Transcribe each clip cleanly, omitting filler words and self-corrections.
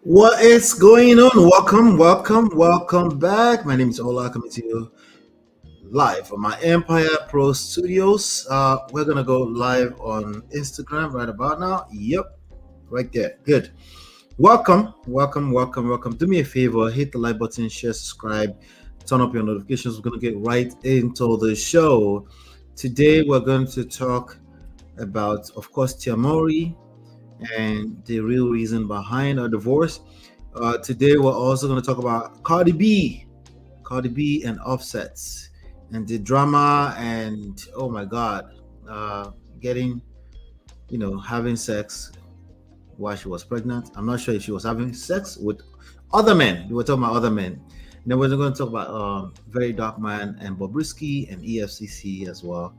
What is going on? Welcome back. My name is Ola, coming to you live from my Empire Pro Studios. We're gonna go live on Instagram right about now. Yep, right there. Good. Welcome. Do me a favor, hit the like button, share, subscribe, turn up your notifications. We're gonna get right into the show. Today we're going to talk about, of course, Tiamori and the real reason behind our divorce. Today, we're also going to talk about Cardi B and Offsets, and the drama, and oh my God, getting, having sex while she was pregnant. I'm not sure if she was having sex with other men. We were talking about other men. And then we're going to talk about VeryDarkMan and Bobrisky and EFCC as well.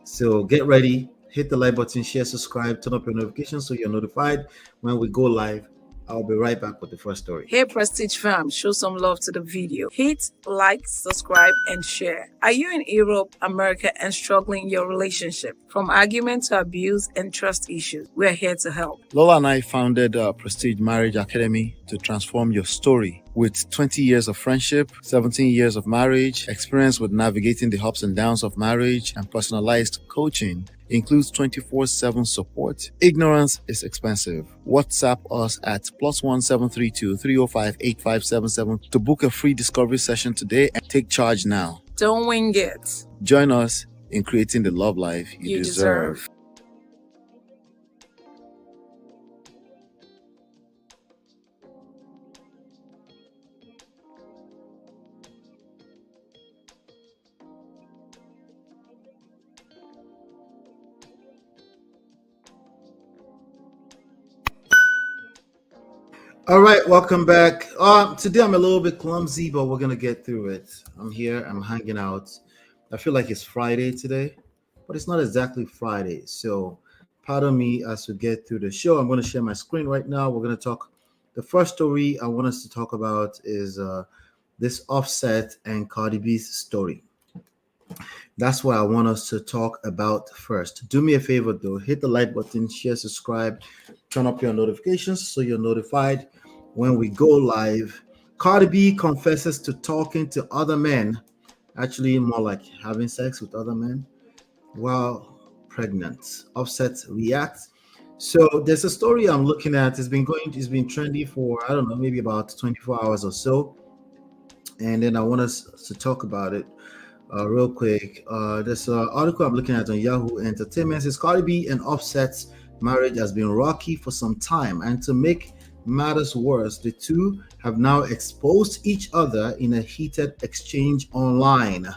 So get ready, hit the like button, share, subscribe, turn up your notifications so you're notified when we go live. I'll be right back with the first story. Hey Prestige fam, show some love to the video. Hit like, subscribe, and share. Are you in Europe, America, and struggling in your relationship? From argument to abuse and trust issues, we're here to help. Lola and I founded Prestige Marriage Academy to transform your story. With 20 years of friendship, 17 years of marriage, experience with navigating the ups and downs of marriage, and personalized coaching, includes 24/7 support. Ignorance is expensive. WhatsApp us at +1 732 305 8577 to book a free discovery session today and take charge now. Don't wing it. Join us in creating the love life you deserve. All right, welcome back. Today I'm a little bit clumsy, but we're gonna get through it. I'm here, I'm hanging out. I feel like it's Friday today, but it's not exactly Friday. So pardon me as we get through the show. I'm gonna share my screen right now. We're gonna talk. The first story I want us to talk about is this Offset and Cardi B's story. That's what I want us to talk about first. Do me a favor though, hit the like button, share, subscribe, turn up your notifications so you're notified when we go live. Cardi B confesses to talking to other men, actually more like having sex with other men while pregnant. Offset reacts. So there's a story I'm looking at. It's been trendy for, I don't know, maybe about 24 hours or so. And then I want us to talk about it real quick. This article I'm looking at on Yahoo Entertainment says Cardi B and Offset's marriage has been rocky for some time, and to make matters worse, the two have now exposed each other in a heated exchange online.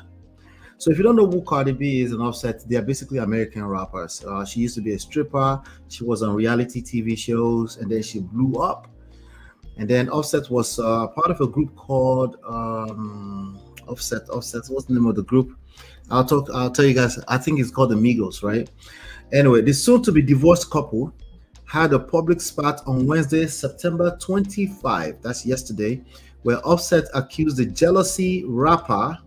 So if you don't know who Cardi B is and Offset, they are basically American rappers. She used to be a stripper. She was on reality TV shows, and then she blew up. And then Offset was part of a group called Offset. What's the name of the group? I'll tell you guys. I think it's called the Migos, right? Anyway, the soon-to-be divorced couple had a public spat on Wednesday, September 25. That's yesterday, where Offset accused the jealousy rapper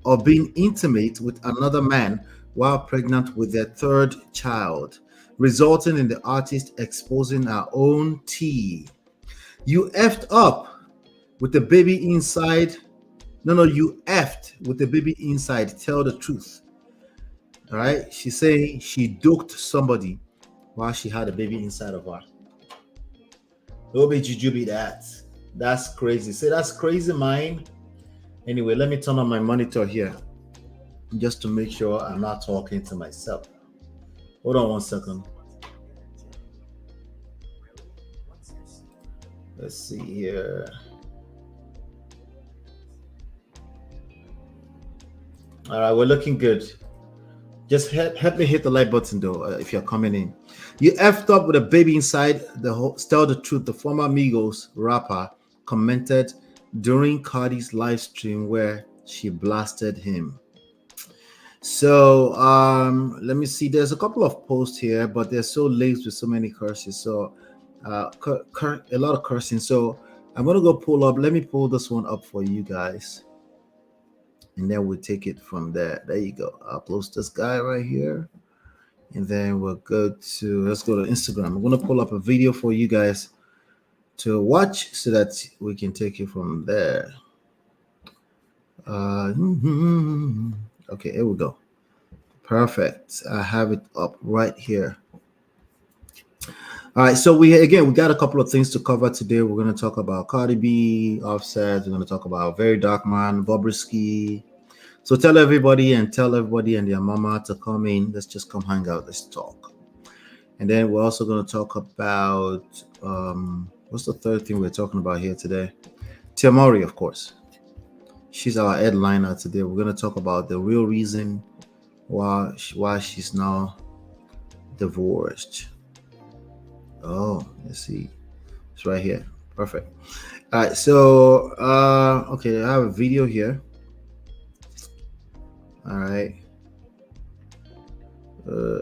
of being intimate with another man while pregnant with their third child, resulting in the artist exposing her own tea. You effed up with the baby inside. No, you effed with the baby inside. Tell the truth. All right. She's saying she doped somebody while she had a baby inside of her. Who made you be that? That's crazy. Say that's crazy, mine. Anyway, let me turn on my monitor here just to make sure I'm not talking to myself. Hold on one second. Let's see here. All right, we're looking good. Just help me hit the like button though if you're coming in. You effed up with a baby inside. Tell the truth. The former Migos rapper commented during Cardi's live stream where she blasted him. So let me see. There's a couple of posts here, but they're so laced with so many curses. So a lot of cursing. So I'm gonna go pull up. Let me pull this one up for you guys, and then we'll take it from there. There you go. I'll post this guy right here, and then let's go to Instagram. I'm gonna pull up a video for you guys to watch so that we can take it from there. Okay, here we go. Perfect. I have it up right here. All right, so we got a couple of things to cover today. We're going to talk about Cardi B, Offset. We're going to talk about VeryDarkMan, Bobrisky. So tell everybody and their mama to come in. Let's just come hang out. Let's talk. And then we're also going to talk about what's the third thing we're talking about here today? Tamari, of course. She's our headliner today. We're going to talk about the real reason why she's now divorced. Oh, let's see. It's right here. Perfect. All right. So, okay, I have a video here. All right.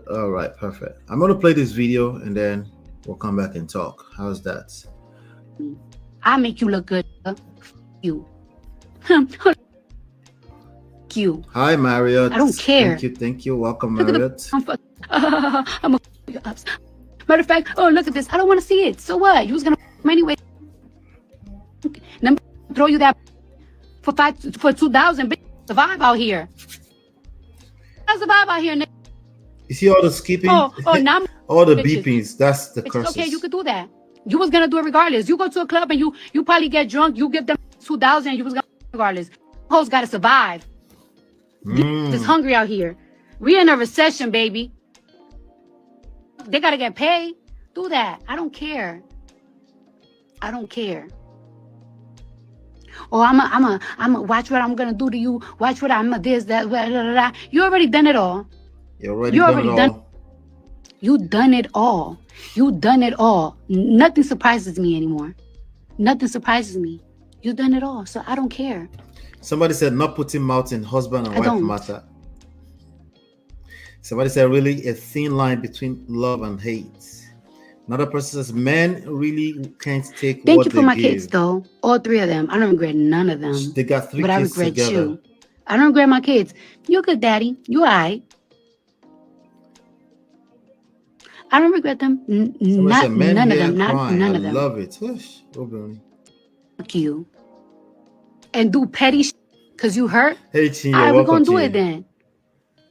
All right. Perfect. I'm going to play this video and then we'll come back and talk. How's that? I make you look good. You. You. Hi, Marriott. I don't care. Thank you. Welcome, Marriott. I'm a matter of fact, oh, look at this. I don't want to see it. So what? You was going to anyway. Let me throw you that for 2,000. Bitch, survive out here. I survive out here, nigga. You see all the skipping? Oh, now all the beepings. That's the curses. Okay, you could do that. You was going to do it regardless. You go to a club and you probably get drunk. You give them 2,000. You was going to regardless. Hoes got to survive. It's hungry out here. We in a recession, baby. They gotta get paid. Do that. I don't care. I don't care. Oh, I'm a watch what I'm gonna do to you. Watch what I'm a this, that, blah, blah, blah. You already done it all. You already done. You done it all. You done it all. Nothing surprises me anymore. Nothing surprises me. You done it all. So I don't care. Somebody said not putting mouth in husband and wife matter. Somebody said really a thin line between love and hate. Another person says men really can't take. Thank you for my kids though. All three of them. I don't regret none of them. They got 3 kids together. But I regret you. I don't regret my kids. You're good, daddy. You alright. I don't regret them. None of them. None of them. I love it. Hush. Fuck you. And do petty shit because you hurt. Hey, Chin, all right, we're gonna do it then.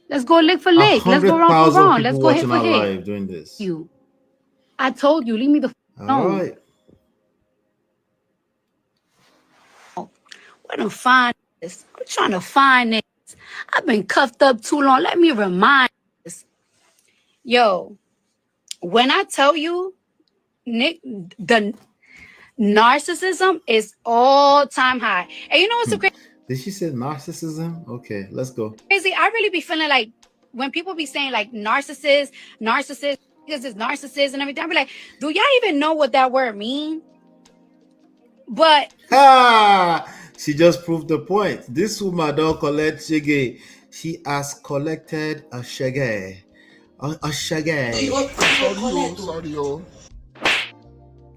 Let's go lick for lick. Let's go wrong for wrong. Let's go hit for hit. Doing this. You. I told you, leave me the phone. All right. Where to find this? I'm trying to find this. I've been cuffed up too long. Let me remind this. Yo, when I tell you, Nick, the narcissism is all-time high. And you know what's so crazy? Did she say narcissism? Okay, let's go. Crazy. I really be feeling like when people be saying like narcissist, because it's narcissist and everything, I be like, do y'all even know what that word means? But she just proved the point. This woman don't collect shege. She has collected a shege. A shege.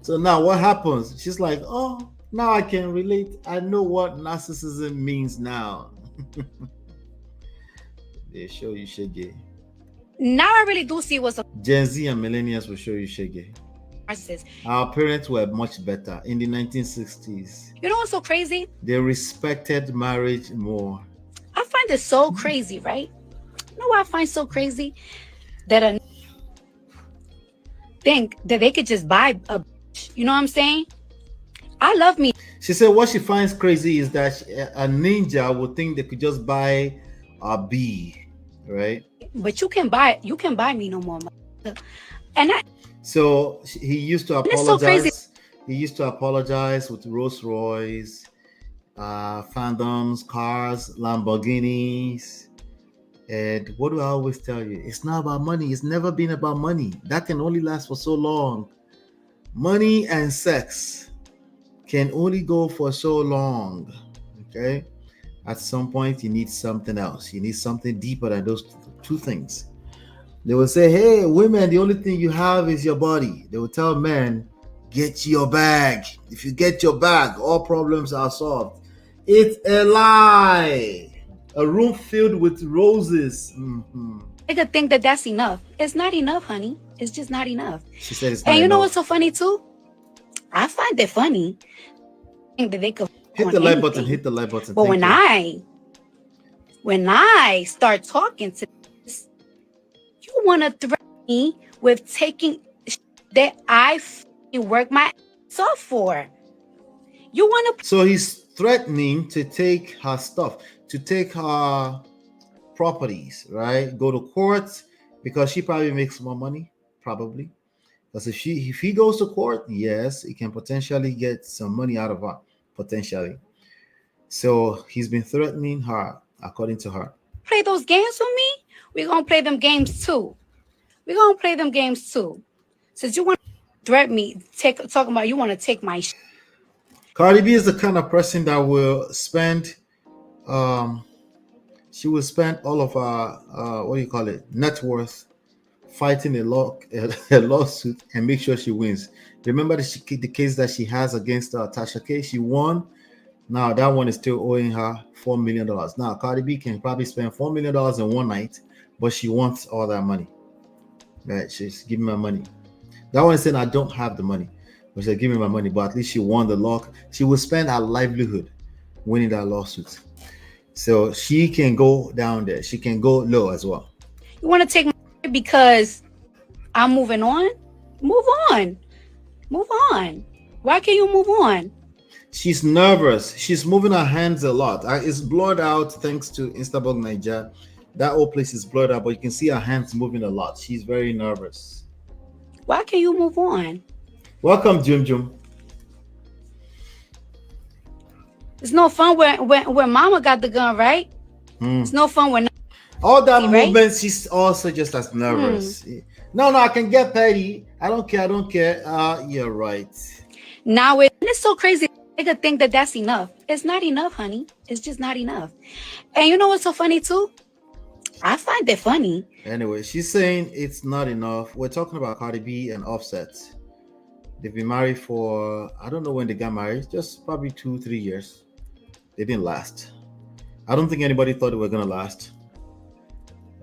So now what happens? She's like, oh, now I can relate. I know what narcissism means now. They show you shege. Now I really do see what's Gen Z and millennials will show you shege. narcissist. Our parents were much better in the 1960s. You know what's so crazy? They respected marriage more. I find it so crazy, right? You know what I find so crazy? That a think that they could just buy a, you know what I'm saying? I love me. She said what she finds crazy is that a ninja would think they could just buy a bee, right? But you can buy me no more. And so he used to apologize. So crazy. He used to apologize with Rolls Royce, Phantoms, cars, Lamborghinis. And what do I always tell you? It's not about money. It's never been about money. That can only last for so long. Money and sex can only go for so long. Okay? At some point, you need something else. You need something deeper than those two things. They will say, hey, women, the only thing you have is your body. They will tell men, get your bag. If you get your bag, all problems are solved. It's a lie. A room filled with roses. I could think that that's enough. It's not enough, honey. It's just not enough. She said it's not And you enough. know what's so funny too? I find it funny that they could Hit on the like anything. button. Hit the like button. But Thank you. when I start talking to this, you want to threaten me with taking that I work my ass off for. You want to. So he's threatening to take her stuff, to take her properties, right? Go to court because she probably makes more money, probably. Because if he goes to court, yes, he can potentially get some money out of her, potentially. So he's been threatening her, according to her. Play those games with me? We're going to play them games too. We're going to play them games too. Since you want to threaten me, talking about you want to take my Cardi B is the kind of person that will spend, she will spend all of her, net worth fighting a lawsuit and make sure she wins. Remember the case that she has against Tasha K? She won. Now that one is still owing her $4 million. Now Cardi B can probably spend $4 million in one night, but she wants all that money. Right? She's giving me my money. That one is saying I don't have the money, but she's giving me my money. But at least she won the law. She will spend her livelihood winning that lawsuit. So she can go down there. She can go low as well. You want to take my because I'm moving on? Move on. Move on. Why can't you move on? She's nervous. She's moving her hands a lot. It's blurred out thanks to Instabog Niger. That whole place is blurred out, but you can see her hands moving a lot. She's very nervous. Why can't you move on? Welcome, Jum Jum. It's no fun when mama got the gun, right? It's no fun when all that movement, right? she's also just as nervous. No, I can get petty. I don't care. You're right. Now it's so crazy. They could think that that's enough. It's not enough, honey. It's just not enough. And you know what's so funny too? I find it funny. Anyway, she's saying it's not enough. We're talking about Cardi B and Offset. They've been married for, I don't know when they got married, just probably 2-3 years. They didn't last. I don't think anybody thought they were going to last.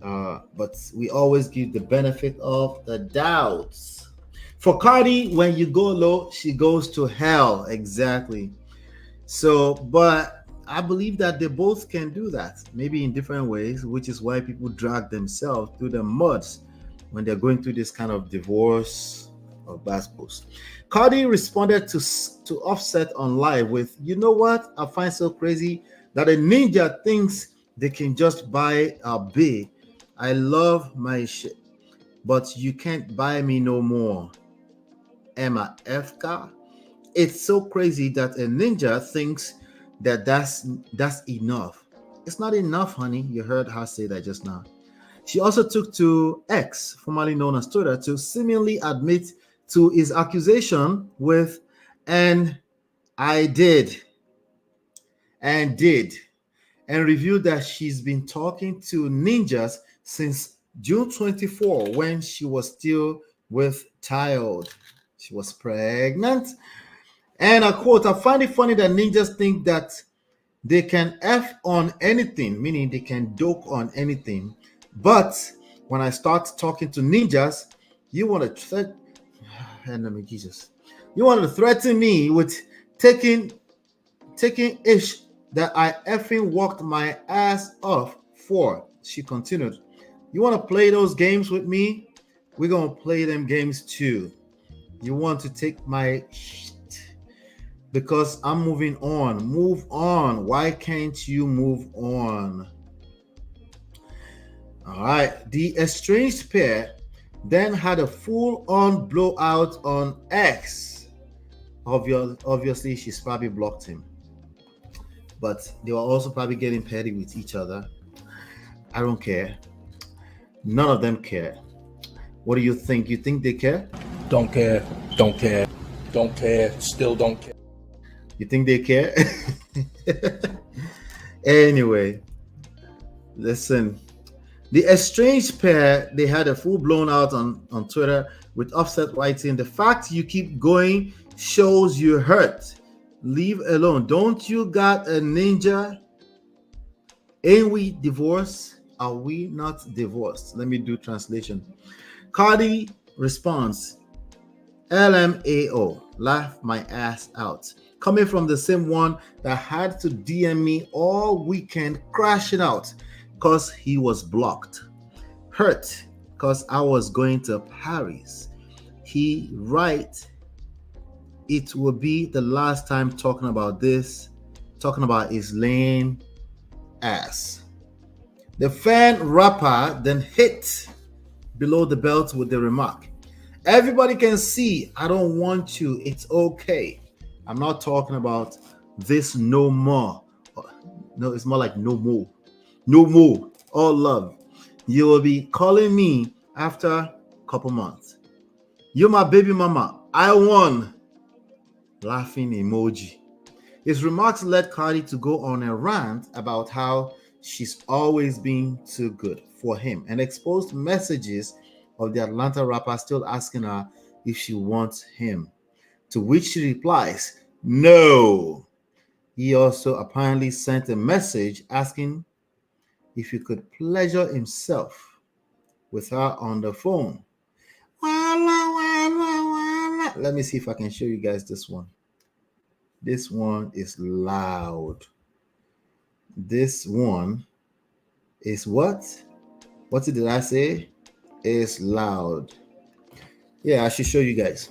But we always give the benefit of the doubts. For Cardi, when you go low, she goes to hell. Exactly. So, but I believe that they both can do that, maybe in different ways, which is why people drag themselves through the muds when they're going through this kind of divorce or basketballs. Cardi responded to Offset on live with, you know what I find so crazy? That a ninja thinks they can just buy a B. I love my shit, but you can't buy me no more. Emma FK. It's so crazy that a ninja thinks that that's enough. It's not enough, honey. You heard her say that just now. She also took to X, formerly known as Twitter, to seemingly admit to his accusation with, and I did, and revealed that she's been talking to ninjas since June 24, when she was still with child. She was pregnant. And I quote, I find it funny that ninjas think that they can F on anything, meaning they can doke on anything. But when I start talking to ninjas, you want to you want to threaten me with taking ish that I effing walked my ass off for. She continued, you want to play those games with me? We're going to play them games too. You want to take my shit because I'm moving on. Move on. Why can't you move on? All right. The estranged pair then had a full-on blowout on X. Obviously, she's probably blocked him. But they were also probably getting petty with each other. I don't care. None of them care. What do you think? You think they care? Don't care. Don't care. Don't care. Still don't care. You think they care? Anyway, listen. The estranged pair, they had a full blown out on Twitter with Offset writing, the fact you keep going shows you hurt. Leave alone. Don't you got a ninja? Ain't we divorced? Are we not divorced? Let me do translation. Cardi responds, LMAO, laugh my ass out. Coming from the same one that had to DM me all weekend, crashing out because he was blocked. Hurt because I was going to Paris. He write, it will be the last time talking about this, talking about his lame ass. The fan rapper then hit below the belt with the remark, everybody can see I don't want you, it's okay. I'm not talking about this no more. No, it's more like no more. No more. All love. You will be calling me after a couple months. You're my baby mama. I won. Laughing emoji. His remarks led Cardi to go on a rant about how she's always been too good for him and exposed messages of the Atlanta rapper still asking her if she wants him, to which she replies, no. He also apparently sent a message asking if he could pleasure himself with her on the phone. Let me see if I can show you guys this one. This one is loud. This one is what? What did I say? Is loud. Yeah, I should show you guys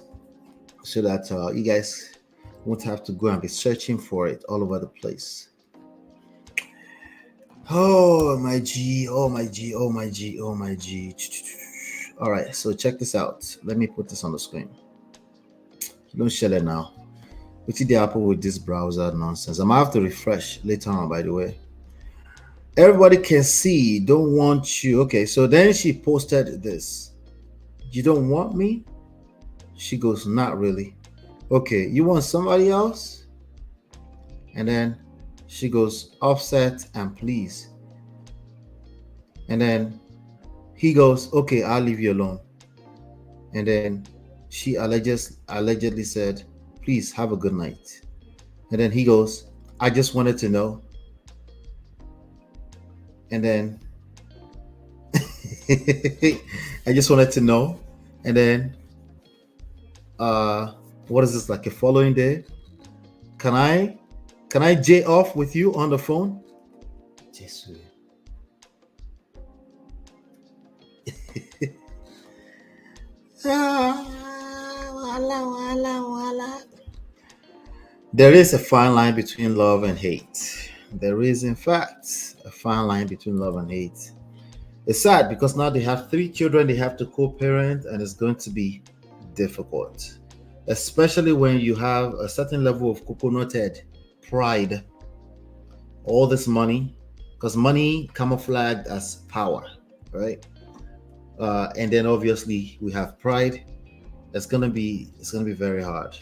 so that you guys won't have to go and be searching for it all over the place. Oh my G, oh my G, oh my G, oh my G. All right, so check this out. Let me put this on the screen. Don't share it now. What did happen with this browser nonsense? I'm gonna have to refresh later on, by the way. Everybody can see, don't want you. Okay, so then she posted this. You don't want me? She goes, not really. Okay, you want somebody else? And then she goes, Offset and please. And then he goes, okay, I'll leave you alone. And then she allegedly said, please have a good night. And then he goes, I just wanted to know. And then I just wanted to know. And then what is this, like a following day? Can I J off with you on the phone? Jesus. There is a fine line between love and hate. There is, in fact, a fine line between love and hate. It's sad because now they have 3 children they have to co-parent, and it's going to be difficult, especially when you have a certain level of coconutted pride. All this money, because money camouflaged as power, right? And then obviously we have pride. It's gonna be very hard.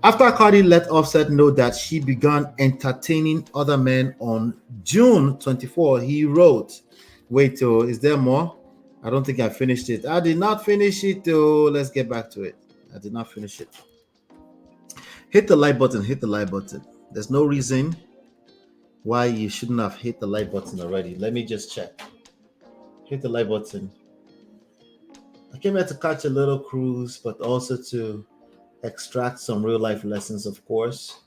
After Cardi let Offset know that she began entertaining other men on June 24, he wrote, wait, is there more? I don't think I finished it. I did not finish it, though. Let's get back to it. I did not finish it. Hit the like button. Hit the like button. There's no reason why you shouldn't have hit the like button already. Let me just check. Hit the like button. I came here to catch a little cruise, but also to extract some real life lessons, of course.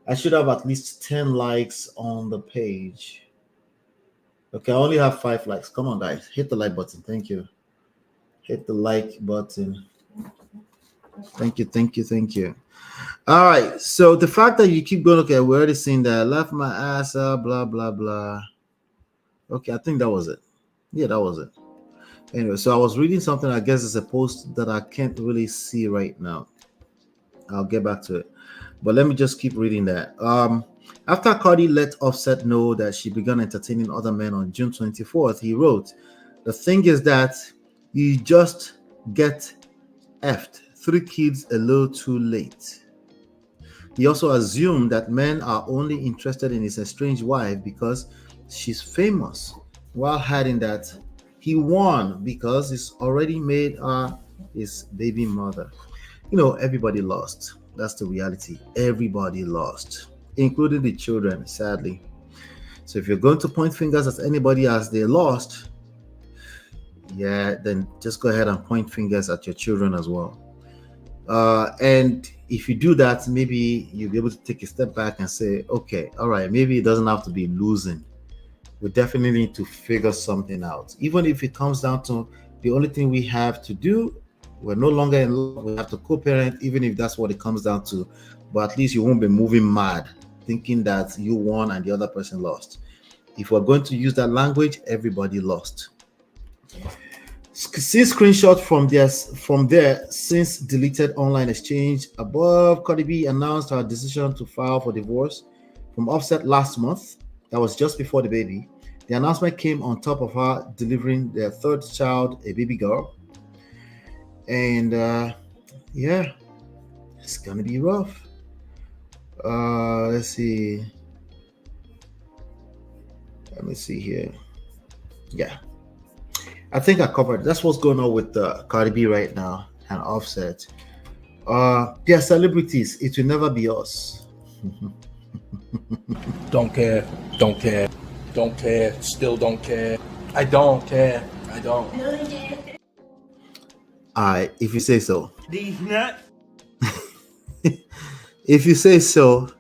I should have at least 10 likes on the page. Okay, I only have 5 likes. Come on, guys. Hit the like button. Thank you. Hit the like button. Thank you, thank you, thank you. All right. So the fact that you keep going, okay, we already seen that. Left my ass up, blah, blah, blah. Okay, I think that was it. Yeah, that was it. Anyway, so I was reading something. I guess it's a post that I can't really see right now. I'll get back to it. But let me just keep reading that. After Cardi let Offset know that she began entertaining other men on June 24th, he wrote, the thing is that you just get effed 3 kids a little too late. He also assumed that men are only interested in his estranged wife because she's famous, while hiding that he won because he's already made her his baby mother. You know, everybody lost. That's the reality. Everybody lost, including the children, sadly. So if you're going to point fingers at anybody as they lost, yeah, then just go ahead and point fingers at your children as well. And if you do that, maybe you'll be able to take a step back and say, okay, all right, maybe it doesn't have to be losing. We definitely need to figure something out. Even if it comes down to the only thing we have to do, we're no longer in love, we have to co-parent, even if that's what it comes down to. But at least you won't be moving mad thinking that you won and the other person lost. If we're going to use that language, everybody lost. See screenshot from there since deleted online exchange above. Cardi B announced her decision to file for divorce from Offset last month. That was just before the baby. The announcement came on top of her delivering their third child, a baby girl. And yeah, it's gonna be rough. Let's see. Let me see here. Yeah, I think I covered. That's what's going on with Cardi B right now and Offset. They're celebrities. It will never be us. Don't care. Don't care. Don't care. Still don't care. I don't care. I don't. Alright, if you say so. These nuts. If you say so,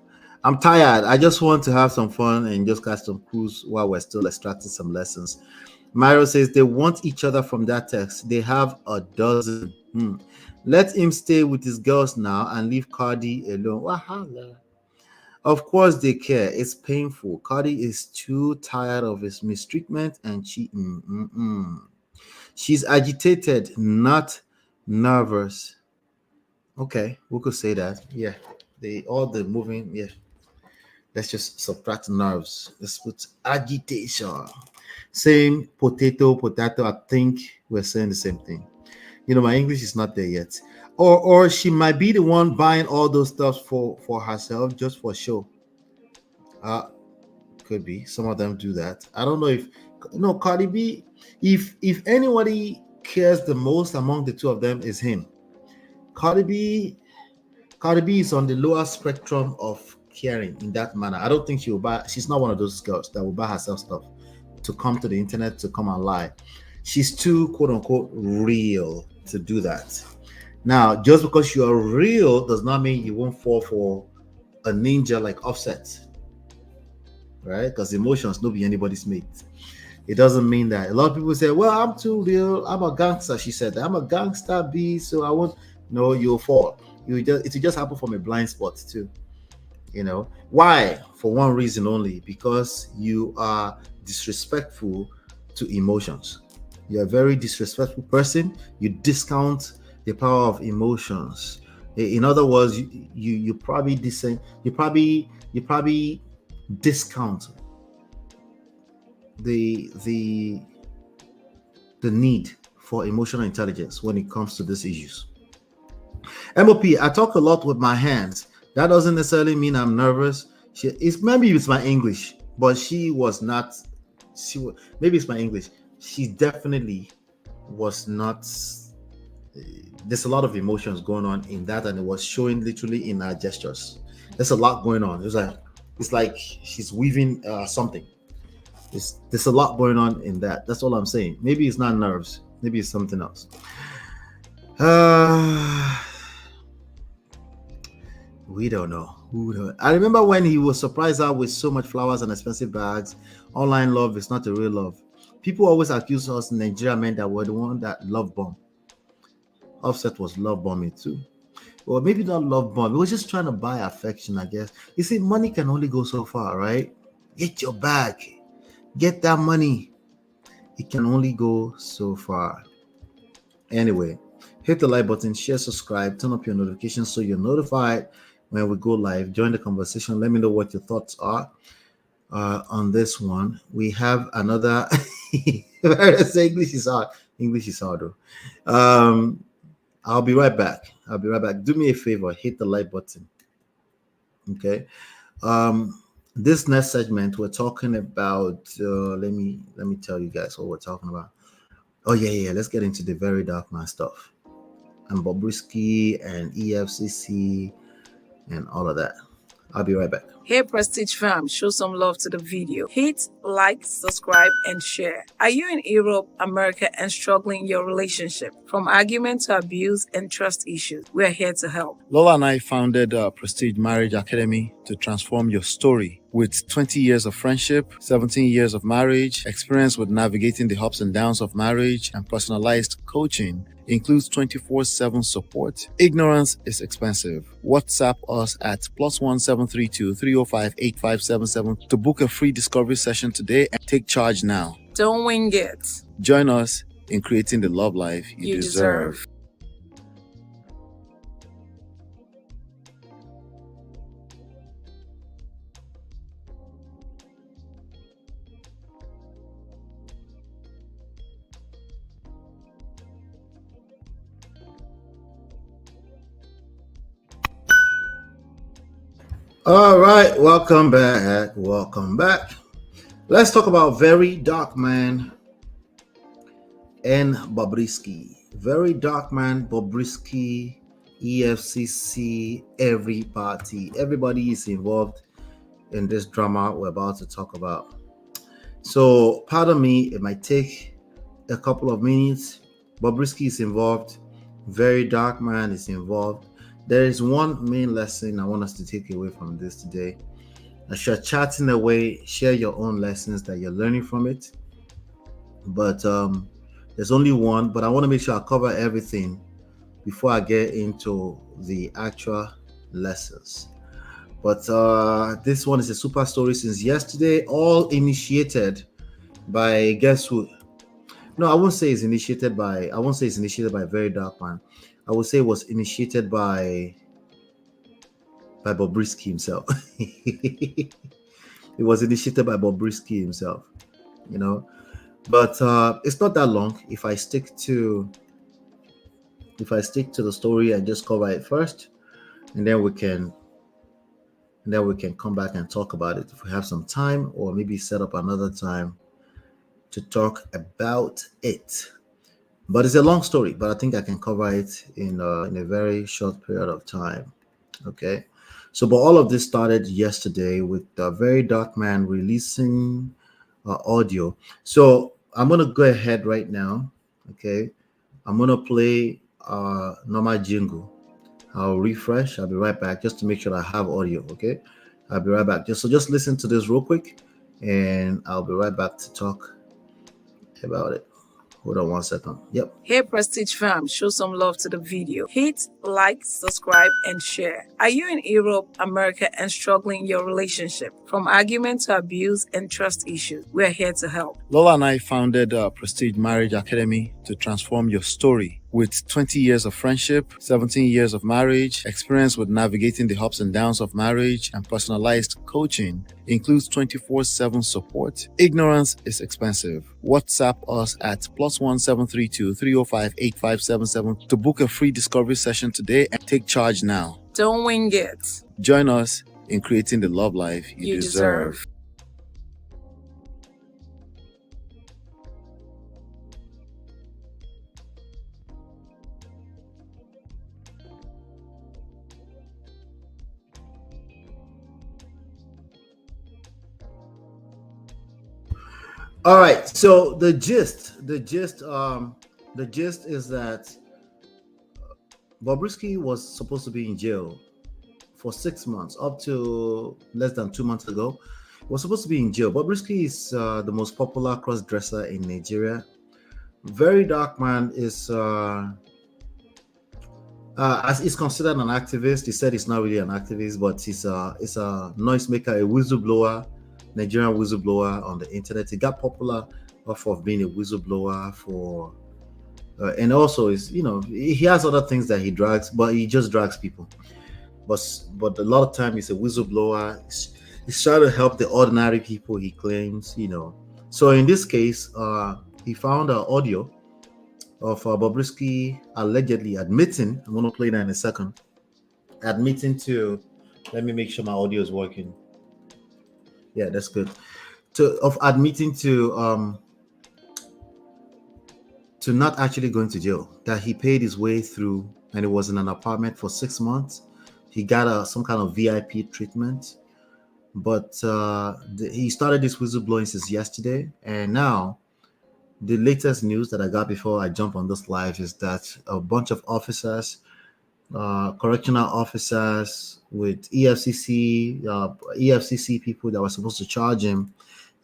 I'm tired. I just want to have some fun and just catch some cruise while we're still extracting some lessons. Mario says they want each other from that text. They have a dozen. Let him stay with his girls now and leave Cardi alone. Wahala. Of course they care. It's painful. Cardi is too tired of his mistreatment and cheating. She's agitated, not nervous. Okay, we could say that. Yeah, all the moving. Yeah, let's just subtract nerves. Let's put agitation. Same potato. I think we're saying the same thing. My English is not there yet. Or she might be the one buying all those stuff for herself just for show. Could be. Some of them do that. I don't know if Cardi B. If anybody cares the most among the two of them is him. Cardi B is on the lower spectrum of caring in that manner. I don't think she will buy. She's not one of those girls that will buy herself stuff to come to the internet to come and lie. She's too quote unquote real to do that. Now, just because you are real does not mean you won't fall for a ninja like Offset, right? Because emotions don't be anybody's mate. It doesn't mean that. A lot of people say, well, I'm too real. I'm a gangster. She said, I'm a gangster B, so I won't. No, you'll fall. It will just happen from a blind spot too. Why? For one reason only, because you are disrespectful to emotions. You're a very disrespectful person. You discount the power of emotions. In other words, you probably discount the need for emotional intelligence when it comes to these issues. MOP, I talk a lot with my hands. That doesn't necessarily mean I'm nervous. Maybe it's my English, but she was not. Maybe it's my English. She definitely was not. There's a lot of emotions going on in that, and it was showing literally in her gestures. There's a lot going on. It's like she's weaving something. There's a lot going on in that. That's all I'm saying. Maybe it's not nerves. Maybe it's something else. We don't know. I remember when he was surprised out with so much flowers and expensive bags. Online love is not a real love. People always accuse us Nigerian men that we're the one that love bomb. Offset was love bombing too. Well, maybe not love bomb. He was just trying to buy affection, I guess. You see, money can only go so far, right? Get your bag. Get that money. It can only go so far. Anyway, hit the like button, share, subscribe, turn up your notifications so you're notified when we go live. Join the conversation. Let me know what your thoughts are on this one. We have another. English is hard. English is hard though. I'll be right back. Do me a favor, hit the like button. Okay. This next segment we're talking about. Let me tell you guys what we're talking about. Oh yeah. Let's get into the VeryDarkMan stuff and Bobrisky and EFCC and all of that. I'll be right back. Hey Prestige fam, show some love to the video. Hit, like, subscribe, and share. Are you in Europe, America, and struggling in your relationship? From argument to abuse and trust issues, we're here to help. Lola and I founded Prestige Marriage Academy to transform your story. With 20 years of friendship, 17 years of marriage, experience with navigating the ups and downs of marriage, and personalized coaching, includes 24/7 support. Ignorance is expensive. WhatsApp us at +1 732 305 8577 to book a free discovery session today and take charge now. Don't wing it. Join us in creating the love life you deserve. All right, welcome back. Welcome back. Let's talk about VeryDarkMan and Bobrisky. VeryDarkMan, Bobrisky, EFCC, everybody is involved in this drama we're about to talk about. So, pardon me, it might take a couple of minutes. Bobrisky is involved. VeryDarkMan is involved. There is one main lesson I want us to take away from this today. As you're chatting away, share your own lessons that you're learning from it. But there's only one, but I want to make sure I cover everything before I get into the actual lessons. But this one is a super story since yesterday, all initiated by, guess who? No, I won't say it's initiated by VeryDarkMan. I would say it was initiated by Bobrisky himself. It was initiated by Bobrisky himself, you know. But it's not that long. If I stick to the story and just cover it first, and then we can come back and talk about it if we have some time, or maybe set up another time to talk about it. But it's a long story, but I think I can cover it in a very short period of time. Okay. So, but all of this started yesterday with VeryDarkMan releasing audio. So I'm going to go ahead right now. Okay. I'm going to play normal jingle. I'll refresh. I'll be right back just to make sure I have audio. Okay. I'll be right back. Just listen to this real quick and I'll be right back to talk about it. Hold on 1 second. Yep. Hey Prestige fam, show some love to the video. Hit, like, subscribe, and share. Are you in Europe, America, and struggling in your relationship? From argument to abuse and trust issues, we're here to help. Lola and I founded Prestige Marriage Academy to transform your story. With 20 years of friendship, 17 years of marriage, experience with navigating the ups and downs of marriage, and personalized coaching, includes 24/7 support. Ignorance is expensive. WhatsApp us at +1 732 305 8577 to book a free discovery session today and take charge now. Don't wing it. Join us in creating the love life you deserve. All right. So the gist is that Bobrisky was supposed to be in jail for 6 months, up to less than 2 months ago. He was supposed to be in jail. Bobrisky is the most popular cross-dresser in Nigeria. VeryDarkMan is as he's considered an activist. He said he's not really an activist, but he's a noisemaker, a whistleblower, Nigerian whistleblower on the internet. He got popular off of being a whistleblower for, and also is, you know, he has other things that he drags, but he just drags people. But a lot of time he's a whistleblower. He's trying to help the ordinary people, he claims, you know. So in this case, he found an audio of Bobrisky allegedly admitting, I'm going to play that in a second, admitting to, let me make sure my audio is working. Yeah, that's good. Admitting to not actually going to jail, that he paid his way through, and it was in an apartment for 6 months. he got some kind of VIP treatment. But he started this whistleblowing since yesterday, and now the latest news that I got before I jump on this live is that a bunch of officers, correctional officers with EFCC people that were supposed to charge him,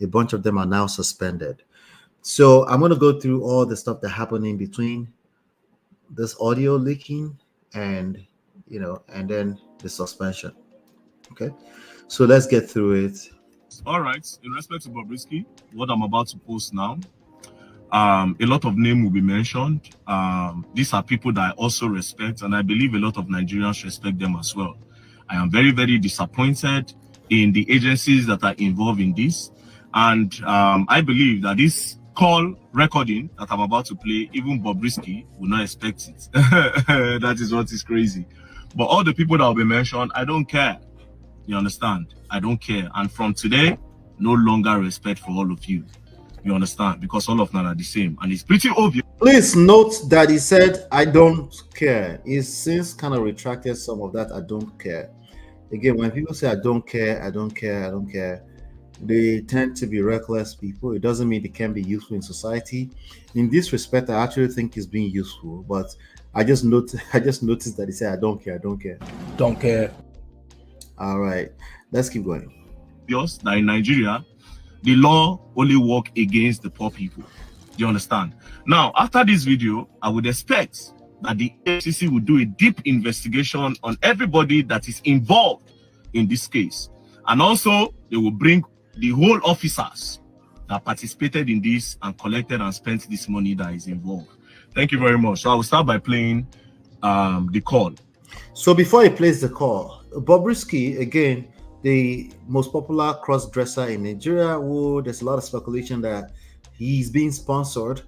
a bunch of them are now suspended. So I'm going to go through all the stuff that happened in between this audio leaking and, and then the suspension. Okay. So let's get through it. All right. In respect to Bobrisky, what I'm about to post now, a lot of names will be mentioned. These are people that I also respect, and I believe a lot of Nigerians respect them as well. I am very, very disappointed in the agencies that are involved in this. And I believe that this call recording that I'm about to play, even Bobrisky will not expect it. That is what is crazy. But all the people that will be mentioned, I don't care. You understand? I don't care. And from today, no longer respect for all of you. You understand? Because all of them are the same. And it's pretty obvious. Please note that he said, I don't care. He's since kind of retracted some of that, I don't care. Again, when people say, I don't care, I don't care, I don't care, they tend to be reckless people. It doesn't mean they can be useful in society. In this respect, I actually think he's being useful. But I just noticed that he said, I don't care, I don't care. Don't care. All right, let's keep going. Obvious that in Nigeria, the law only works against the poor people. Do you understand? Now, after this video, I would expect that the EFCC will do a deep investigation on everybody that is involved in this case. And also, they will bring the whole officers that participated in this and collected and spent this money that is involved. Thank you very much. So I will start by playing the call. So before he plays the call, Bobrisky, again, the most popular cross-dresser in Nigeria, there's a lot of speculation that he's being sponsored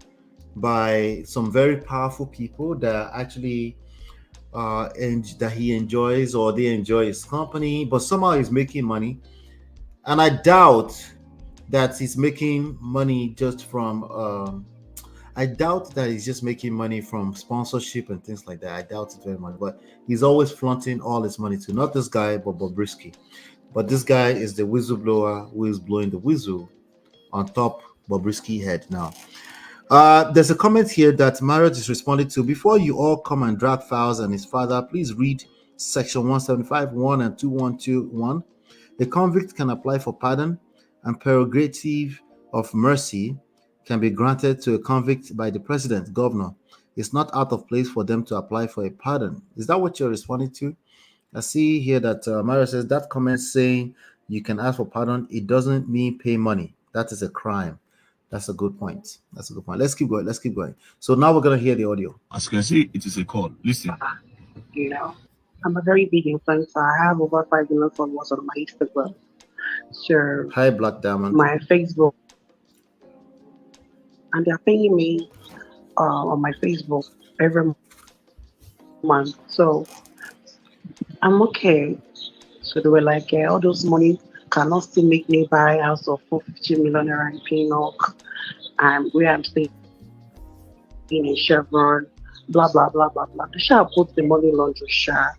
by some very powerful people that actually that he enjoys, or they enjoy his company, but somehow he's making money. And I doubt that he's making money just from I doubt that he's just making money from sponsorship and things like that. I doubt it very much. But he's always flaunting all his money to not this guy, but Bobrisky. But this guy is the whistleblower who is blowing the whistle on top Bobrisky head now. There's a comment here that Marriott is responding to. Before you all come and drag Files and his father, please read section 175.1 and 212.1. A convict can apply for pardon, and prerogative of mercy can be granted to a convict by the president, governor. It's not out of place for them to apply for a pardon. Is that what you're responding to? I see here that Mario says that comment saying you can ask for pardon, it doesn't mean pay money. That is a crime. That's a good point. That's a good point. Let's keep going. Let's keep going. So now we're going to hear the audio. As you can see, it is a call. Listen. I'm a very big influencer. I have over 5 million followers on my Instagram. So hi, Black Diamond. My Facebook. And they're paying me on my Facebook every month. So I'm okay. So they were like, all those money cannot still make me buy a house of 450 million naira in Pinnock. And where I'm staying in Chevron, blah, blah, blah, blah, blah. The shop put the money laundry shop.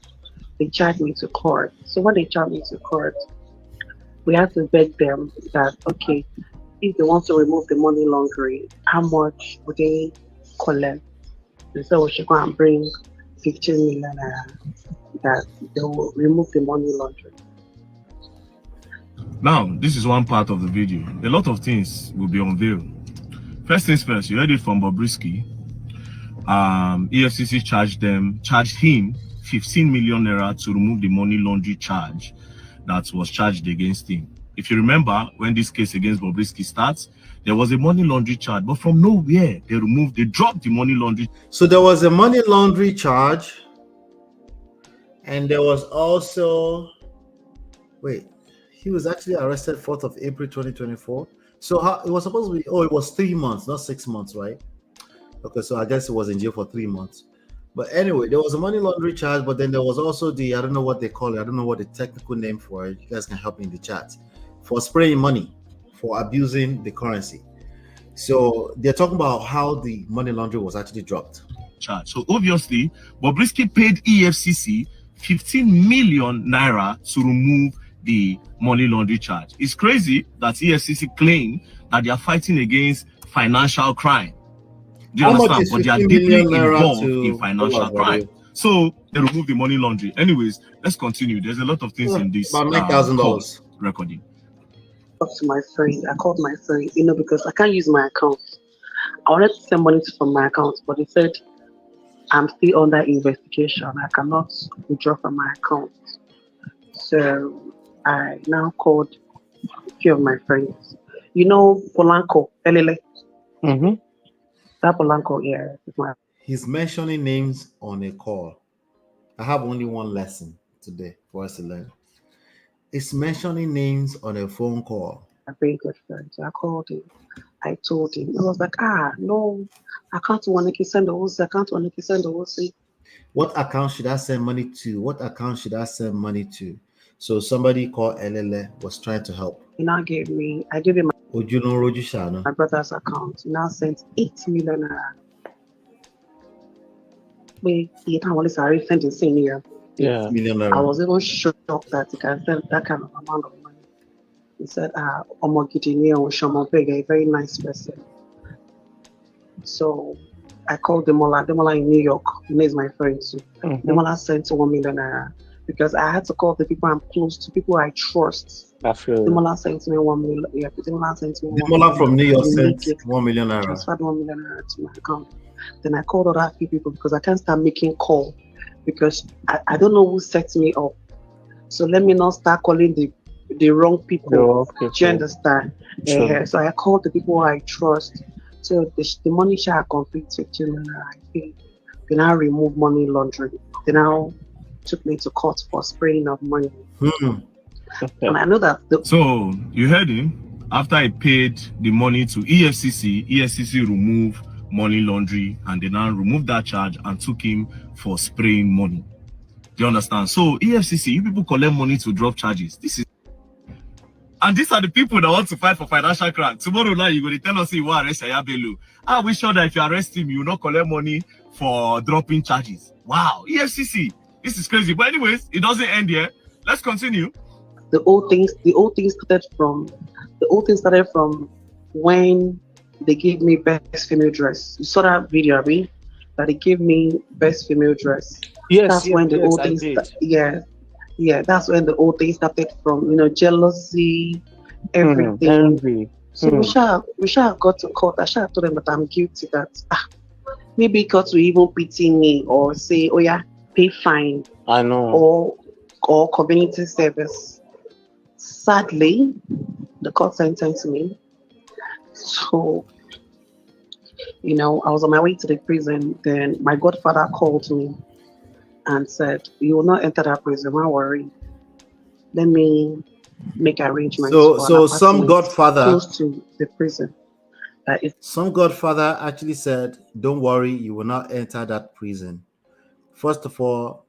They charged me to court. So when they charged me to court, we had to beg them that, okay, if they want to remove the money laundering, how much would they collect? And so we should go and bring 15 million that they will remove the money laundering. Now, this is one part of the video. A lot of things will be unveiled. First things first, you heard it from Bobrisky. EFCC charged him 15 million naira to remove the money laundry charge that was charged against him. If you remember, when this case against Bobrisky starts, there was a money laundry charge, but from nowhere, they dropped the money laundry. So there was a money laundry charge, and there was also, wait, he was actually arrested 4th of April 2024. So it was supposed to be, it was 3 months, not 6 months, right? Okay, so I guess it was in jail for 3 months. But anyway, there was a money laundry charge, but then there was also I don't know what they call it. I don't know what the technical name for it. You guys can help me in the chat. For spraying money, for abusing the currency. So they're talking about how the money laundry was actually dropped. Charge. So obviously, Bobrisky paid EFCC 15 million naira to remove the money laundering charge. It's crazy that EFCC claim that they are fighting against financial crime. Do you understand? But they are deeply involved in financial crime. So they remove the money laundering. Anyways, let's continue. There's a lot of things in this about $9,000 recording. To my friend, I called my friend, because I can't use my account. I wanted to send money from my account, but they said I'm still under investigation. I cannot withdraw from my account. So I now called a few of my friends. Polanco, Elele. That Polanco, yeah. He's mentioning names on a call. I have only one lesson today for us to learn. It's mentioning names on a phone call. A very good friend. So I called him. I told him. I was like, no, I can't want to send the OC. I can't want to send the OC. What account should I send money to? What account should I send money to? So somebody called Elele was trying to help. He now I gave him my brother's account. He now sent 8 million naira. He can't send the same year. Yeah. I was even shocked that he can send that kind of amount of money. He said, Omogidini Oshomobega, a very nice person. So I called Demola in New York. He is my friend too. Demola sent 1 million naira because I had to call the people I'm close to, people I trust. Demola sent me 1 million. Yeah, Demola sent me 1 million. Demola from New York sent 1 million naira. Transferred 1 million naira to my account. Then I called other few people because I can't start making call because I don't know who set me up. So let me not start calling the wrong people. Do you understand? Sure. So I called the people I trust. So the money share complete 15 naira. I think they now remove money laundering. They now took me to court for spraying of money. And I know that. So you heard him. After I paid the money to EFCC removed money laundry, and they now removed that charge and took him for spraying money. Do you understand? So EFCC, you people collect money to drop charges. And these are the people that want to fight for financial crime. Tomorrow night, you're going to tell us you want to arrest Yaya Bello. Are we sure that if you arrest him, you will not collect money for dropping charges? Wow, EFCC, this is crazy. But anyways, it doesn't end here. Let's continue. The old things started from when they gave me best female dress. You saw that video, right? That they gave me best female dress. Yes, that's when the old things. That's when the old things started from. Jealousy, everything. Envy. So we shall have got to court. I shall have told them that I'm guilty. That maybe court will even pity me or say, "Oh yeah, pay fine." I know. Or community service. Sadly, the court sentenced me. So, I was on my way to the prison. Then my godfather called me and said, "You will not enter that prison. Don't worry. Let me make arrangements." So some godfather close to the prison. Some godfather actually said, "Don't worry, you will not enter that prison." First of all,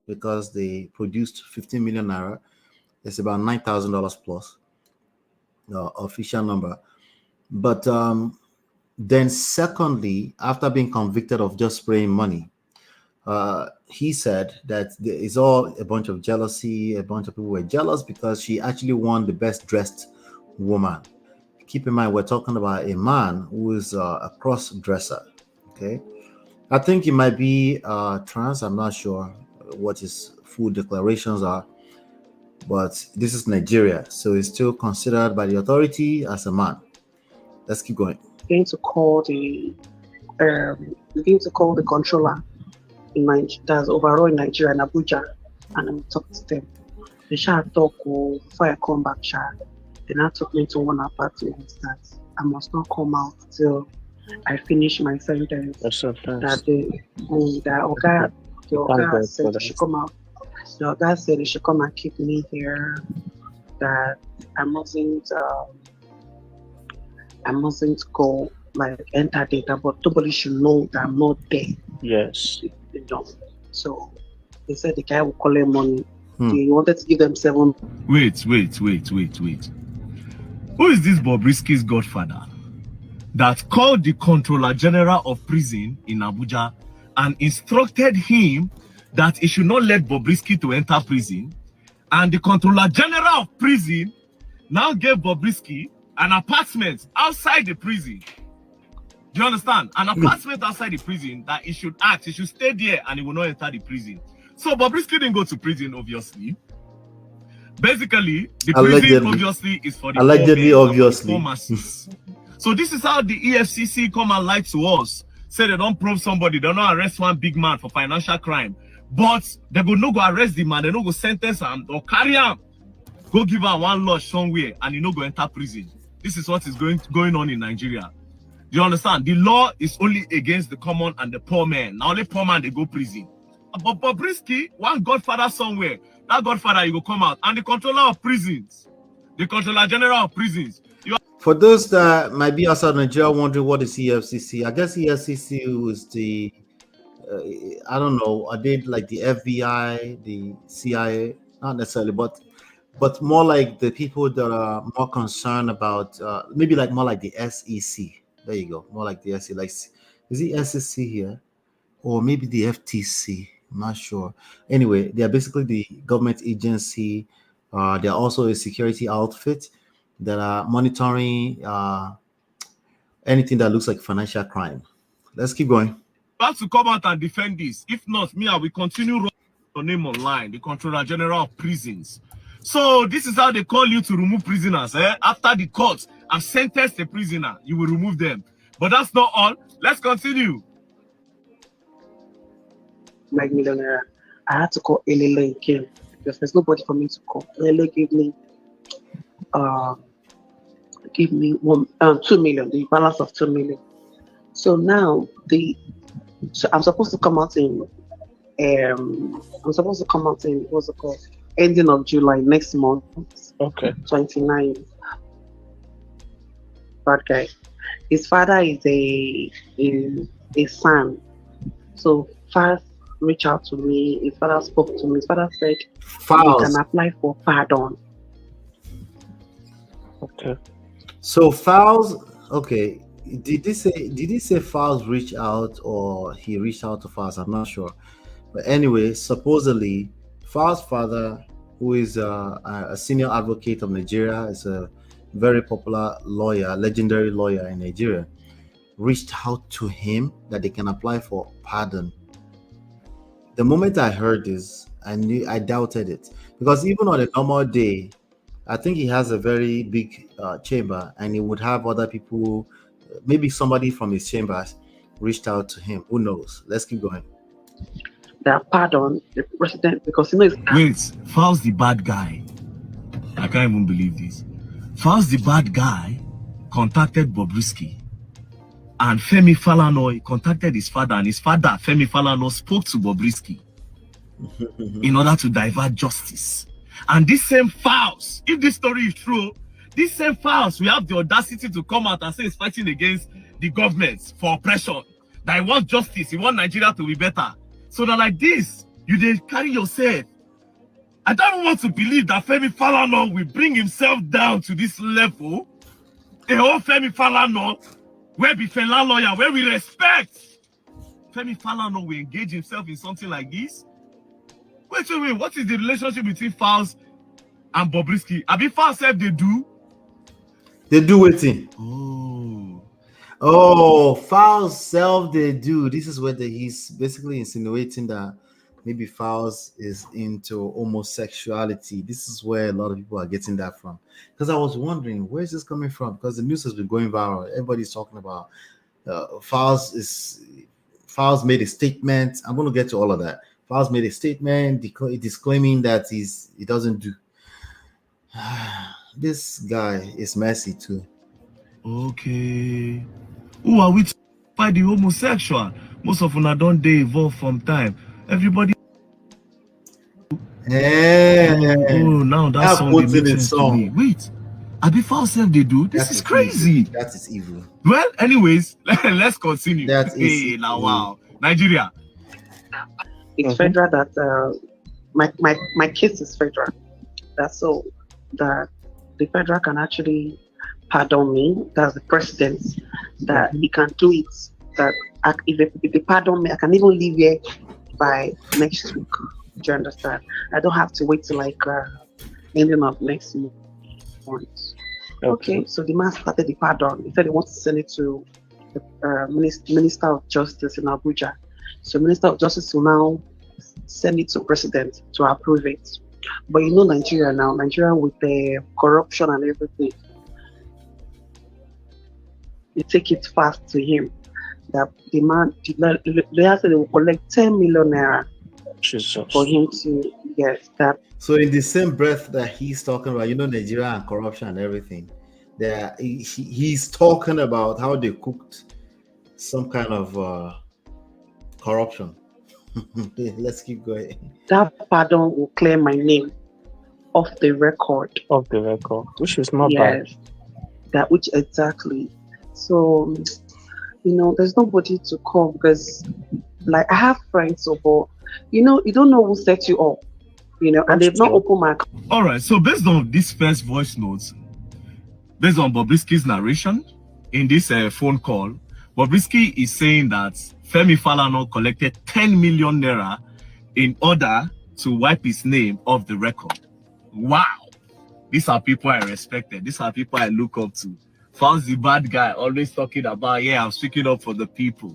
because they produced 15 million naira, it's about $9,000 plus. Official number. But then secondly, after being convicted of just spraying money, he said that it's all a bunch of jealousy. A bunch of people were jealous because she actually won the best dressed woman. Keep in mind, we're talking about a man who is a cross dresser. Okay, I think he might be trans. I'm not sure what his full declarations are. But this is Nigeria, so he's still considered by the authority as a man. Let's keep going. Going to call the controller in that's overall in Nigeria in Abuja, and I'm talking to them. They shall talk before I come back. They now took me to one apartment that I must not come out till I finish my sentence. That the Oga said I should come out. The guy said he should come and keep me here. That I mustn't go enter data, but nobody should know that I'm not there. Yes. So they said the guy will collect money. He wanted to give them 7. Wait. Who is this Bobrisky's godfather that called the Controller General of Prison in Abuja and instructed him that he should not let Bobrisky to enter prison. And the Controller General of Prison now gave Bobrisky an apartment outside the prison. Do you understand? An apartment outside the prison that he should act, he should stay there and he will not enter the prison. So Bobrisky didn't go to prison, obviously. Basically, the prison obviously is for the allegedly, poor men, obviously. poor masses. So this is how the EFCC come and lie to us. Say they don't probe somebody, they don't arrest one big man for financial crime. But they go no go arrest the man, they no go sentence him or carry him. Go give him one lodge somewhere and he no go enter prison. This is what is going on in Nigeria. Do you understand? The law is only against the common and the poor men. Now only poor man they go prison. But Bobrisky, one godfather somewhere, that godfather he go come out. And the Controller of Prisons, the Controller General of Prisons. For those that might be outside Nigeria wondering what is EFCC, I guess EFCC was the I don't know, are they like the FBI, the CIA? Not necessarily, but more like the people that are more concerned about maybe like more like the SEC. There you go, more like the SEC. Like, is it SEC here, or maybe the FTC? I'm not sure. Anyway, they are basically the government agency. They are also a security outfit that are monitoring anything that looks like financial crime. Let's keep going. You have to come out and defend this. If not, me, I will continue running your name online, the Controller General of Prisons. So this is how they call you to remove prisoners. After the court have sentenced a prisoner, you will remove them. But that's not all. Let's continue. Like millionaire, I had to call Elele again because there's nobody for me to call. Elele gave me 2 million, the balance of 2 million. So now I'm supposed to come out in what's it called? Ending of July next month. Okay. 29. Bad guy. His father is a son. So first reached out to me. His father spoke to me. His father said he can apply for pardon. Okay. So Fowles, okay. Did he say Fowles reached out or he reached out to Fowles? I'm not sure. But anyway, supposedly Fowles' father, who is a senior advocate of Nigeria, is a very popular lawyer, legendary lawyer in Nigeria, reached out to him that they can apply for pardon. The moment I heard this, I doubted it, because even on a normal day, I think he has a very big chamber, and he would have other people, maybe somebody from his chambers reached out to him. Who knows? Let's keep going. That pardon the president, because wait, Fowles the bad guy. I can't even believe this. Fowles the bad guy contacted Bobrisky, and Femi Falana contacted his father, and his father, Femi Falana, spoke to Bobrisky in order to divert justice. And this same Fowles, if this story is true, this same Fowles, we have the audacity to come out and say he's fighting against the government for oppression, that he wants justice, he wants Nigeria to be better. So that like this, you did carry yourself. I don't want to believe that Femi Falana will bring himself down to this level. A whole Femi Falana, where be Fela lawyer, where we respect. Femi Falana will engage himself in something like this. Wait, what is the relationship between Fowles and Bobrisky? Abi Fowles said they do? They do waiting. Oh, Fowles self they do. This is where he's basically insinuating that maybe Fowles is into homosexuality. This is where a lot of people are getting that from. Because I was wondering, where is this coming from? Because the news has been going viral. Everybody's talking about Fowles made a statement. I'm going to get to all of that. Fowles made a statement disclaiming that he doesn't do. This guy is messy too. Okay. Who are we to fight the homosexual? Most of them don't they evolve from time. Everybody. Oh, now that's something that makes sense to me. Wait, Abi Fowles self they do? This is crazy. Evil. That is evil. Well, anyways, let's continue. That is now, wow. Nigeria. It's federal that my case is federal. That's so that the federal can actually pardon me. That's the president that he can do it that if they pardon me, I can even leave here by next week. Do you understand? I don't have to wait till like ending of next month. Okay, so the man started the pardon. He said he wants to send it to the Minister of Justice in Abuja. So Minister of Justice will now send it to President to approve it. But you know Nigeria now, Nigeria with the corruption and everything, they take it fast to him. That the man, the lawyer said they will collect 10 million naira Jesus. for him to get that. So in the same breath that he's talking about, you know, Nigeria and corruption and everything, that he's talking about how they cooked some kind of corruption. Let's keep going. That pardon will clear my name off the record. Of the record, which is not bad. Yes, that which exactly. So, you know, there's nobody to call because, like, I have friends, so, but you know, you don't know who set you up, you know, and they've not opened my account. All right, so based on this first voice notes, based on Bobrisky's narration in this phone call, Bobrisky is saying that Femi Falana collected 10 million naira in order to wipe his name off the record. Wow. These are people I respected. These are people I look up to. Found the bad guy, always talking about, yeah, I'm speaking up for the people.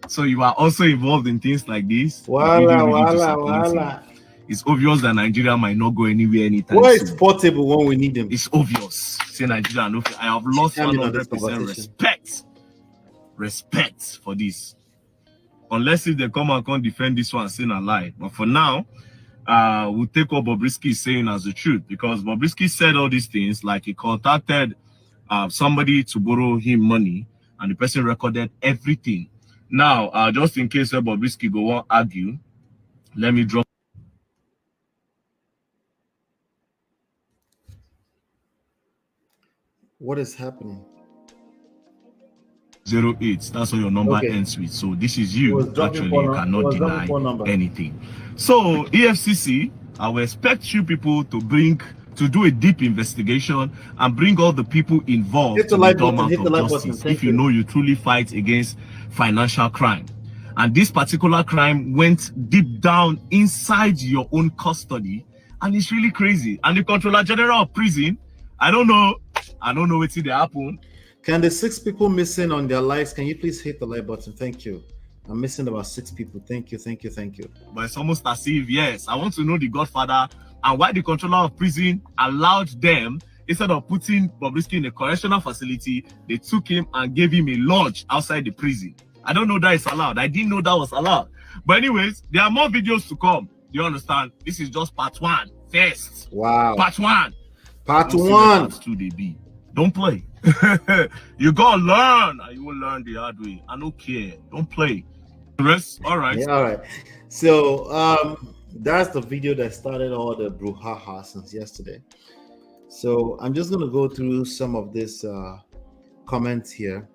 So you are also involved in things like this. Voila. It's obvious that Nigeria might not go anywhere anytime Why soon. is portable when we need them? It's obvious. Say Nigeria, no, I have lost 100% respect for this. Unless if they come and can't defend this one, saying a lie. But for now, we'll take what Bobrisky is saying as the truth, because Bobrisky said all these things like he contacted somebody to borrow him money, and the person recorded everything. Now, just in case Bobrisky go on argue, let me drop. What is happening? 08. That's what your number ends with. So this is you. Actually, you cannot deny anything. So EFCC, I will expect you people to do a deep investigation and bring all the people involved to the doormat of justice. If you know you truly fight against financial crime, and this particular crime went deep down inside your own custody, and it's really crazy. And the Controller General of Prison, I don't know what's they happen. Can the 6 people missing on their likes, can you please hit the like button? Thank you. I'm missing about 6 people. Thank you. But it's almost as if, yes, I want to know the Godfather and why the Controller of Prison allowed them, instead of putting Bobrisky in a correctional facility, they took him and gave him a lodge outside the prison. I don't know that it's allowed. I didn't know that was allowed. But anyways, there are more videos to come. Do you understand? This is just part 1. First. Wow. Part 1. Part Don't 1. See 2 they be. Don't play. You gotta learn, and you will learn the hard way. I don't care. Don't play. The rest, all right. Yeah, all right. So that's the video that started all the brouhaha since yesterday. So I'm just gonna go through some of this comments here,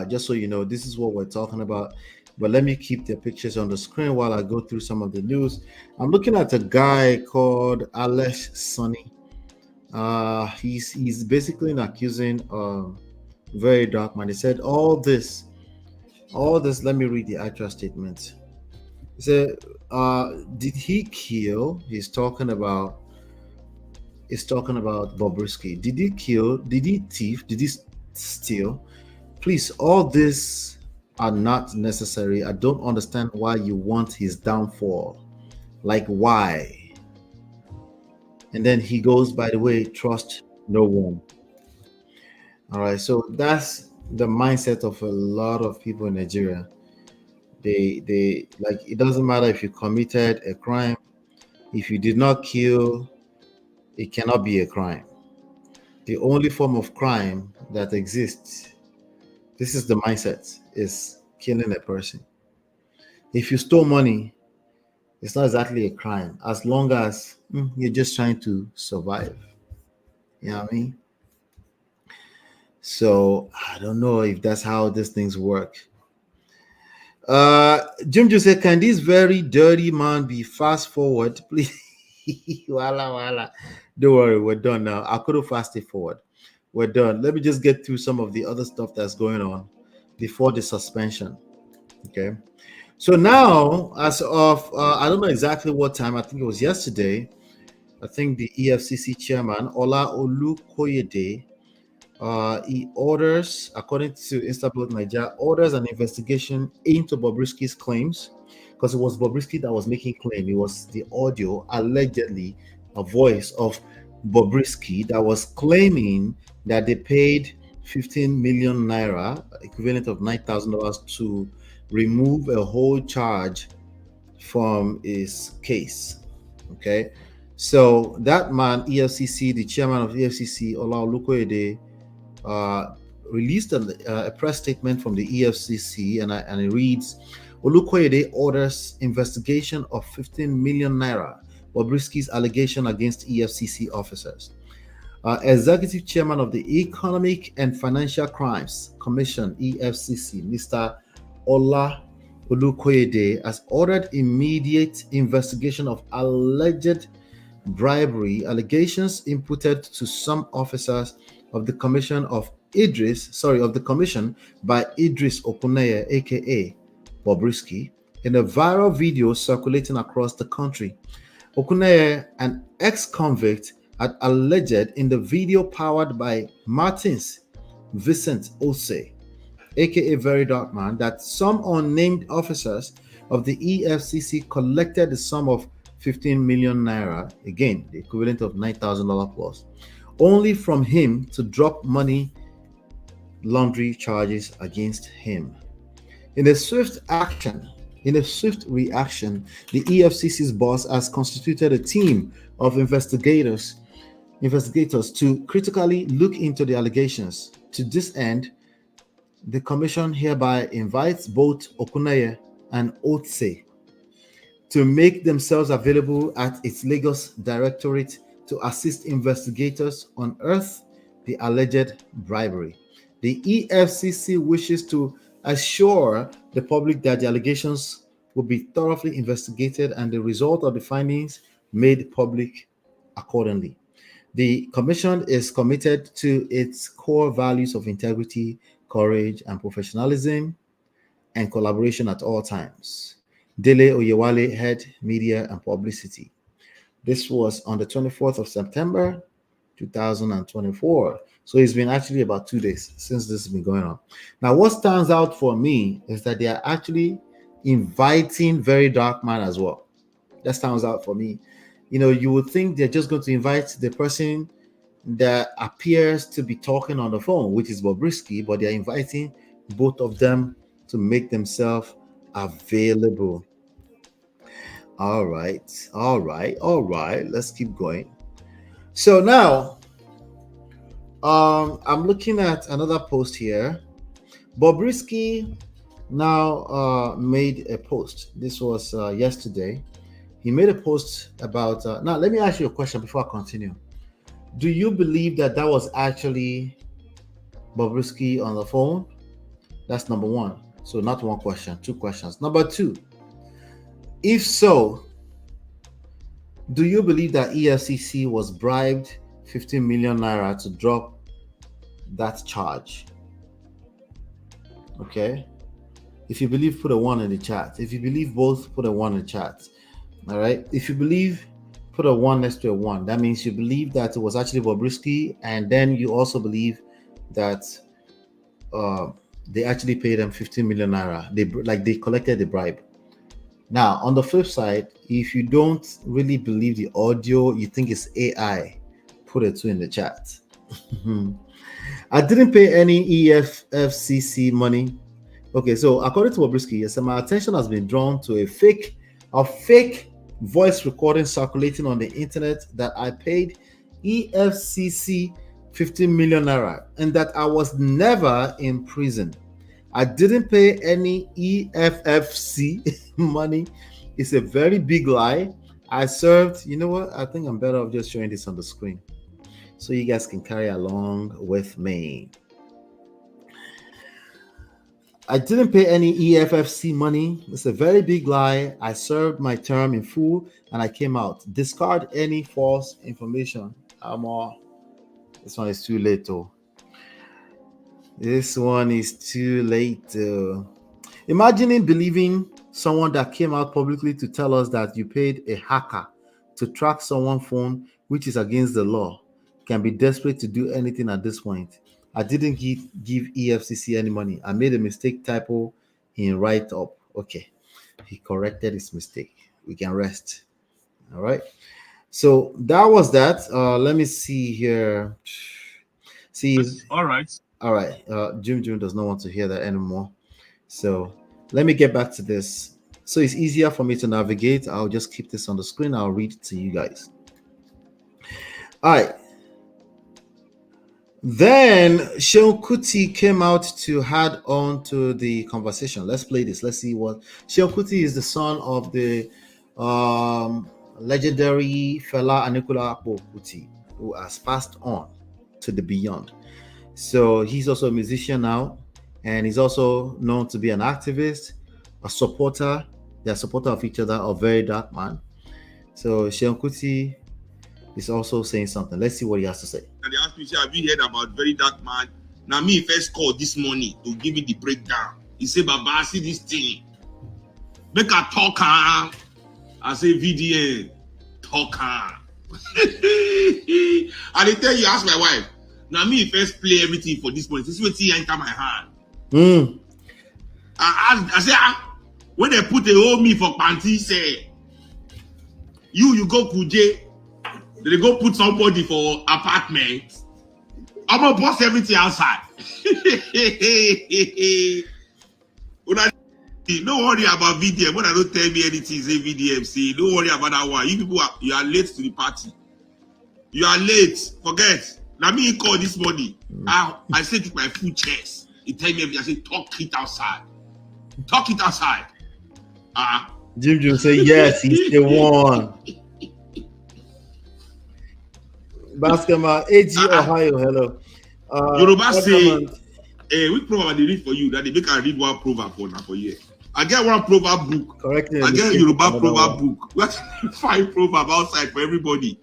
just so you know this is what we're talking about. But let me keep the pictures on the screen while I go through some of the news. I'm looking at a guy called Alesh Sunny. He's basically accusing VeryDarkMan. He said all this. Let me read the actual statement. He said, did he kill? He's talking about Bobrisky. Did he kill? Did he thief? Did he steal? Please, all this are not necessary. I don't understand why you want his downfall. Like, why? And then he goes, by the way, trust no one. All right, so that's the mindset of a lot of people in Nigeria. They like, it doesn't matter if you committed a crime. If you did not kill, it cannot be a crime. The only form of crime that exists, this is the mindset, is killing a person. If you stole money, it's not exactly a crime, as long as you're just trying to survive. You know what I mean? So I don't know if that's how these things work. Jim just said, can this very dirty man be fast forward, please? Wala. Don't worry, we're done now. I could have fasted forward. We're done. Let me just get through some of the other stuff that's going on. before the suspension. Okay. So now, as of I don't know exactly what time. I think it was yesterday. I think the EFCC chairman Ola Olukoyede, he orders, according to Instablog Nigeria, orders an investigation into Bobrisky's claims, because it was Bobrisky that was making claim. It was the audio, allegedly a voice of Bobrisky, that was claiming that they paid 15 million naira, equivalent of $9,000, to remove a whole charge from his case. Okay, so that man, EFCC, the chairman of EFCC, Ola Olukoyede, released a press statement from the EFCC, and it reads: Olukoyede orders investigation of 15 million naira Bobrisky's allegation against EFCC officers. Executive Chairman of the Economic and Financial Crimes Commission, EFCC, Mr. Ola Olukoyede, has ordered immediate investigation of alleged bribery allegations imputed to some officers of the commission by Idris Okuneye, aka Bobrisky, in a viral video circulating across the country. Okuneye, an ex-convict, had alleged in the video powered by Martins Vincent Ose, aka VeryDarkMan, that some unnamed officers of the EFCC collected the sum of 15 million naira, again the equivalent of $9,000 plus, only from him to drop money laundering charges against him. In a swift reaction, the EFCC's boss has constituted a team of investigators to critically look into the allegations. To this end, the commission hereby invites both Okuneye and Otse to make themselves available at its Lagos Directorate to assist investigators unearth the alleged bribery. The EFCC wishes to assure the public that the allegations will be thoroughly investigated and the result of the findings made public accordingly. The Commission is committed to its core values of integrity, courage, and professionalism, and collaboration at all times. Dele Oyewale, Head, Media and Publicity. This was on the 24th of September, 2024. So it's been actually about 2 days since this has been going on. Now, what stands out for me is that they are actually inviting VeryDarkMan as well. That stands out for me. You know, you would think they're just going to invite the person that appears to be talking on the phone, which is Bobrisky, but they're inviting both of them to make themselves available. All right. Let's keep going. So now, I'm looking at another post here. Bobrisky now made a post. This was yesterday. He made a post about. Now, let me ask you a question before I continue. Do you believe that was actually Bobrisky on the phone? That's number one. So not one question, two questions. Number two, if so, do you believe that EFCC was bribed 15 million naira to drop that charge? Okay. If you believe, put a 1 in the chat. If you believe both, put a 1 in the chat. All right. If you believe, put a 1 next to a 1. That means you believe that it was actually Bobrisky, and then you also believe that they actually paid them 15 million naira. They collected the bribe. Now, on the flip side, if you don't really believe the audio, you think it's AI, put a 2 in the chat. I didn't pay any EFCC money. Okay, so according to Bobrisky, yes, my attention has been drawn to a fake voice recording circulating on the internet that I paid EFCC 15 million naira and that I was never in prison. I didn't pay any EFFC money. It's a very big lie. I served, you know what? I think I'm better off just showing this on the screen so you guys can carry along with me. I didn't pay any EFFC money. It's a very big lie. I served my term in full and I came out. Discard any false information. This one is too late though. This one is too late. Imagining believing someone that came out publicly to tell us that you paid a hacker to track someone's phone, which is against the law, can be desperate to do anything at this point. I didn't give EFCC any money. I made a mistake typo in write up. Okay. He corrected his mistake. We can rest. All right. So that was that. Let me see here. See, All right. all right. June does not want to hear that anymore. So let me get back to this. So it's easier for me to navigate. I'll just keep this on the screen. I'll read it to you guys. All right. Then Seun Kuti came out to add on to the conversation. Let's play this. Let's see what Seun Kuti is the son of the legendary Fela Anikulapo Kuti, who has passed on to the beyond. So he's also a musician now, and he's also known to be an activist, a supporter. They're a supporter of each other, of VeryDarkMan. So Seun Kuti is also saying something. Let's see what he has to say. And they asked me, have you heard about VeryDarkMan? Now me first called this morning to give me the breakdown. He said, Baba, see this thing. Make a talk. I say VDM talk. And they tell you, ask my wife. Now me first play everything for this morning. This is what he enter my hand. I say, when they put a hold me for panty, say, you go Kuje. They go put somebody for apartment. I'm gonna bust everything outside. Don't worry about VDM. When I don't tell me anything, say VDM. See, don't worry about that one. You people you are late to the party. You are late. Forget. Now me he call this morning. I say to my full chest. He tell me everything. I say talk it outside. Talk it outside. Jim say yes, he's the one. Basketball, AG Ohio, hello. Yoruba say, which proverb they read for you that they make I read one proverb for you. I get one proverb book. Correct. I get Yoruba proverb book. We have to find proverb outside for everybody.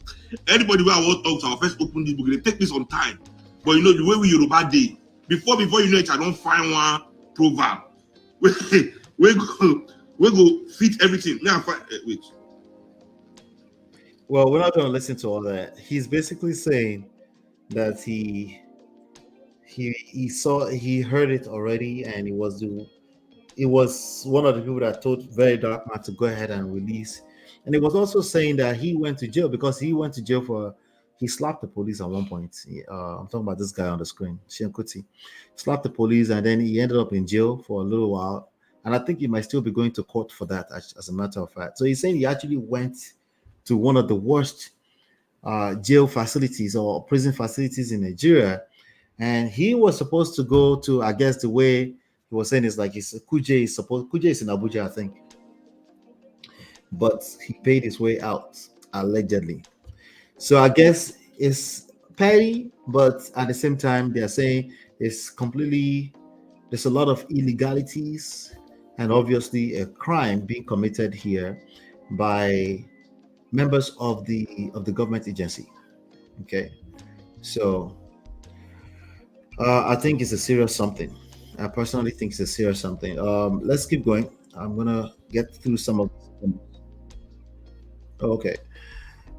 Anybody where I want to talk to, I'll first open this book. They take me some time. But you know, the way we Yoruba day, before you know it, I don't find one proverb. We go fit everything. Now, wait. Well, we're not going to listen to all that. He's basically saying that he heard it already, and it was one of the people that told VeryDarkMan to go ahead and release. And it was also saying that he went to jail because he went to jail for he slapped the police at one point. I'm talking about this guy on the screen, Seun Kuti. Slapped the police, and then he ended up in jail for a little while. And I think he might still be going to court for that, as a matter of fact. So he's saying he actually went to one of the worst jail facilities or prison facilities in Nigeria, and he was supposed to go to, I guess the way he was saying is like Kuje is in Abuja, I think, but he paid his way out allegedly. So I guess it's petty, but at the same time they're saying there's a lot of illegalities and obviously a crime being committed here by members of the government agency. Okay, so I think it's a serious something. I personally think it's a serious something. Let's keep going. I'm gonna get through some of them. Okay,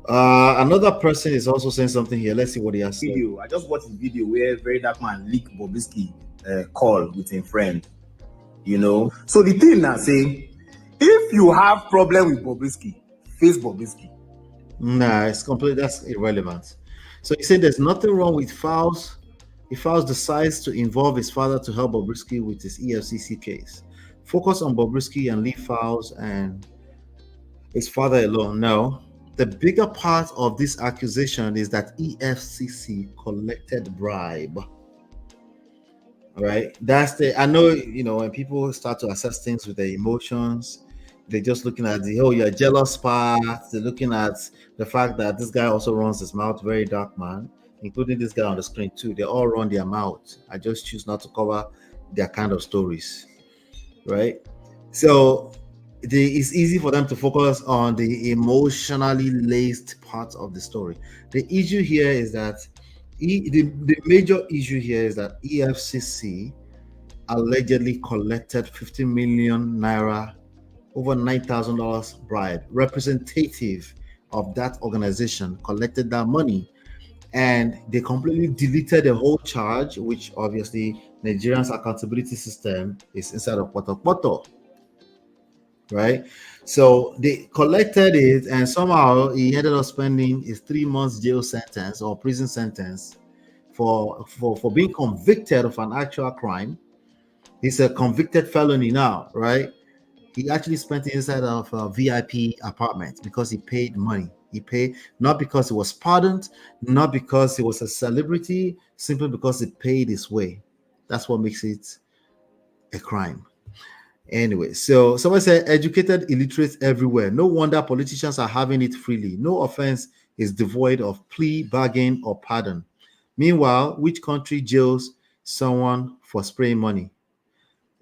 another person is also saying something here. Let's see what he has to say. I just watched the video where VeryDarkMan leaked Bobrisky call with a friend. You know, so the thing now say, if you have problem with Bobrisky, face Bobrisky. Nah, it's completely, that's irrelevant. So he said there's nothing wrong with Fowles. If Fowles decides to involve his father to help Bobrisky with his EFCC case, focus on Bobrisky and leave Fowles and his father alone. No, the bigger part of this accusation is that EFCC collected bribe. All right, I know, you know, when people start to assess things with their emotions, they're just looking at you're jealous part. They're looking at the fact that this guy also runs his mouth, VeryDarkMan, including this guy on the screen too. They all run their mouth. I just choose not to cover their kind of stories, right? So it's easy for them to focus on the emotionally laced part of the story. The issue here is that The major issue here is that EFCC allegedly collected 50 million naira, over $9,000 bribe. Representative of that organization collected that money, and they completely deleted the whole charge, which obviously Nigeria's accountability system is inside of Poto, right? So they collected it, and somehow he ended up spending his 3 months jail sentence or prison sentence for being convicted of an actual crime. He's a convicted felony now, right? He actually spent it inside of a VIP apartment because he paid money. He paid not because he was pardoned, not because he was a celebrity, simply because he paid his way. That's what makes it a crime. Anyway, so someone said educated illiterates everywhere. No wonder politicians are having it freely. No offense is devoid of plea, bargain, or pardon. Meanwhile, which country jails someone for spraying money?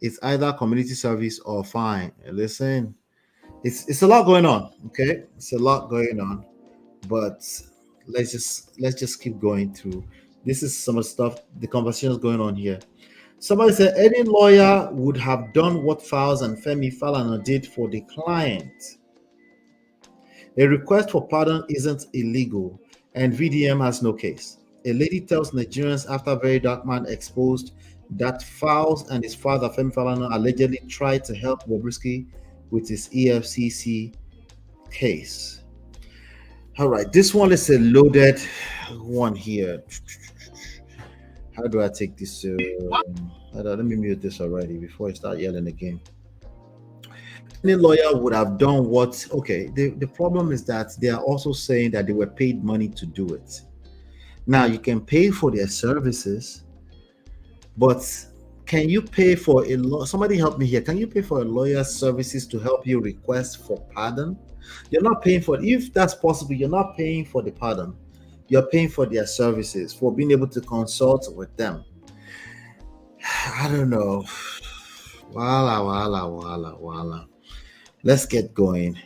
It's either community service or fine. Listen, it's a lot going on. Okay, it's a lot going on, but let's just keep going through. This is some of the stuff, the conversation is going on here. Somebody said any lawyer would have done what Files and Femi Falana did for the client. A request for pardon isn't illegal, and VDM has no case. A lady tells Nigerians after VeryDarkMan exposed that Files and his father Femi Falana allegedly tried to help Bobrisky with his EFCC case. All right, this one is a loaded one here. How do I take this? Let me mute this already before I start yelling again. Any lawyer would have done what? Okay, the problem is that they are also saying that they were paid money to do it. Now, you can pay for their services, but can you pay for a lawyer? Somebody help me here. Can you pay for a lawyer's services to help you request for pardon? You're not paying for it. If that's possible, you're not paying for the pardon. You're paying for their services, for being able to consult with them. I don't know. Wala. Let's get going.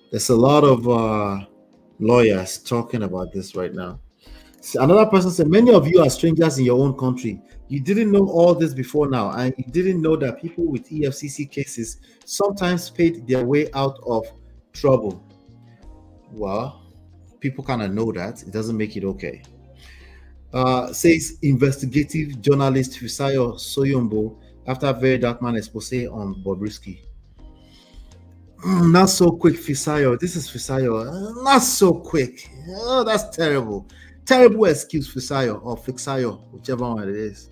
There's a lot of lawyers talking about this right now. So another person said, many of you are strangers in your own country. You didn't know all this before now, and you didn't know that people with EFCC cases sometimes paid their way out of trouble. Well, people kind of know that. It doesn't make it okay. Says investigative journalist Fisayo Soyombo after VeryDarkMan expose on Bobrisky. Not so quick, Fisayo. This is Fisayo. Not so quick. Oh, that's terrible. Terrible excuse, Fisayo or Fixayo, whichever one it is.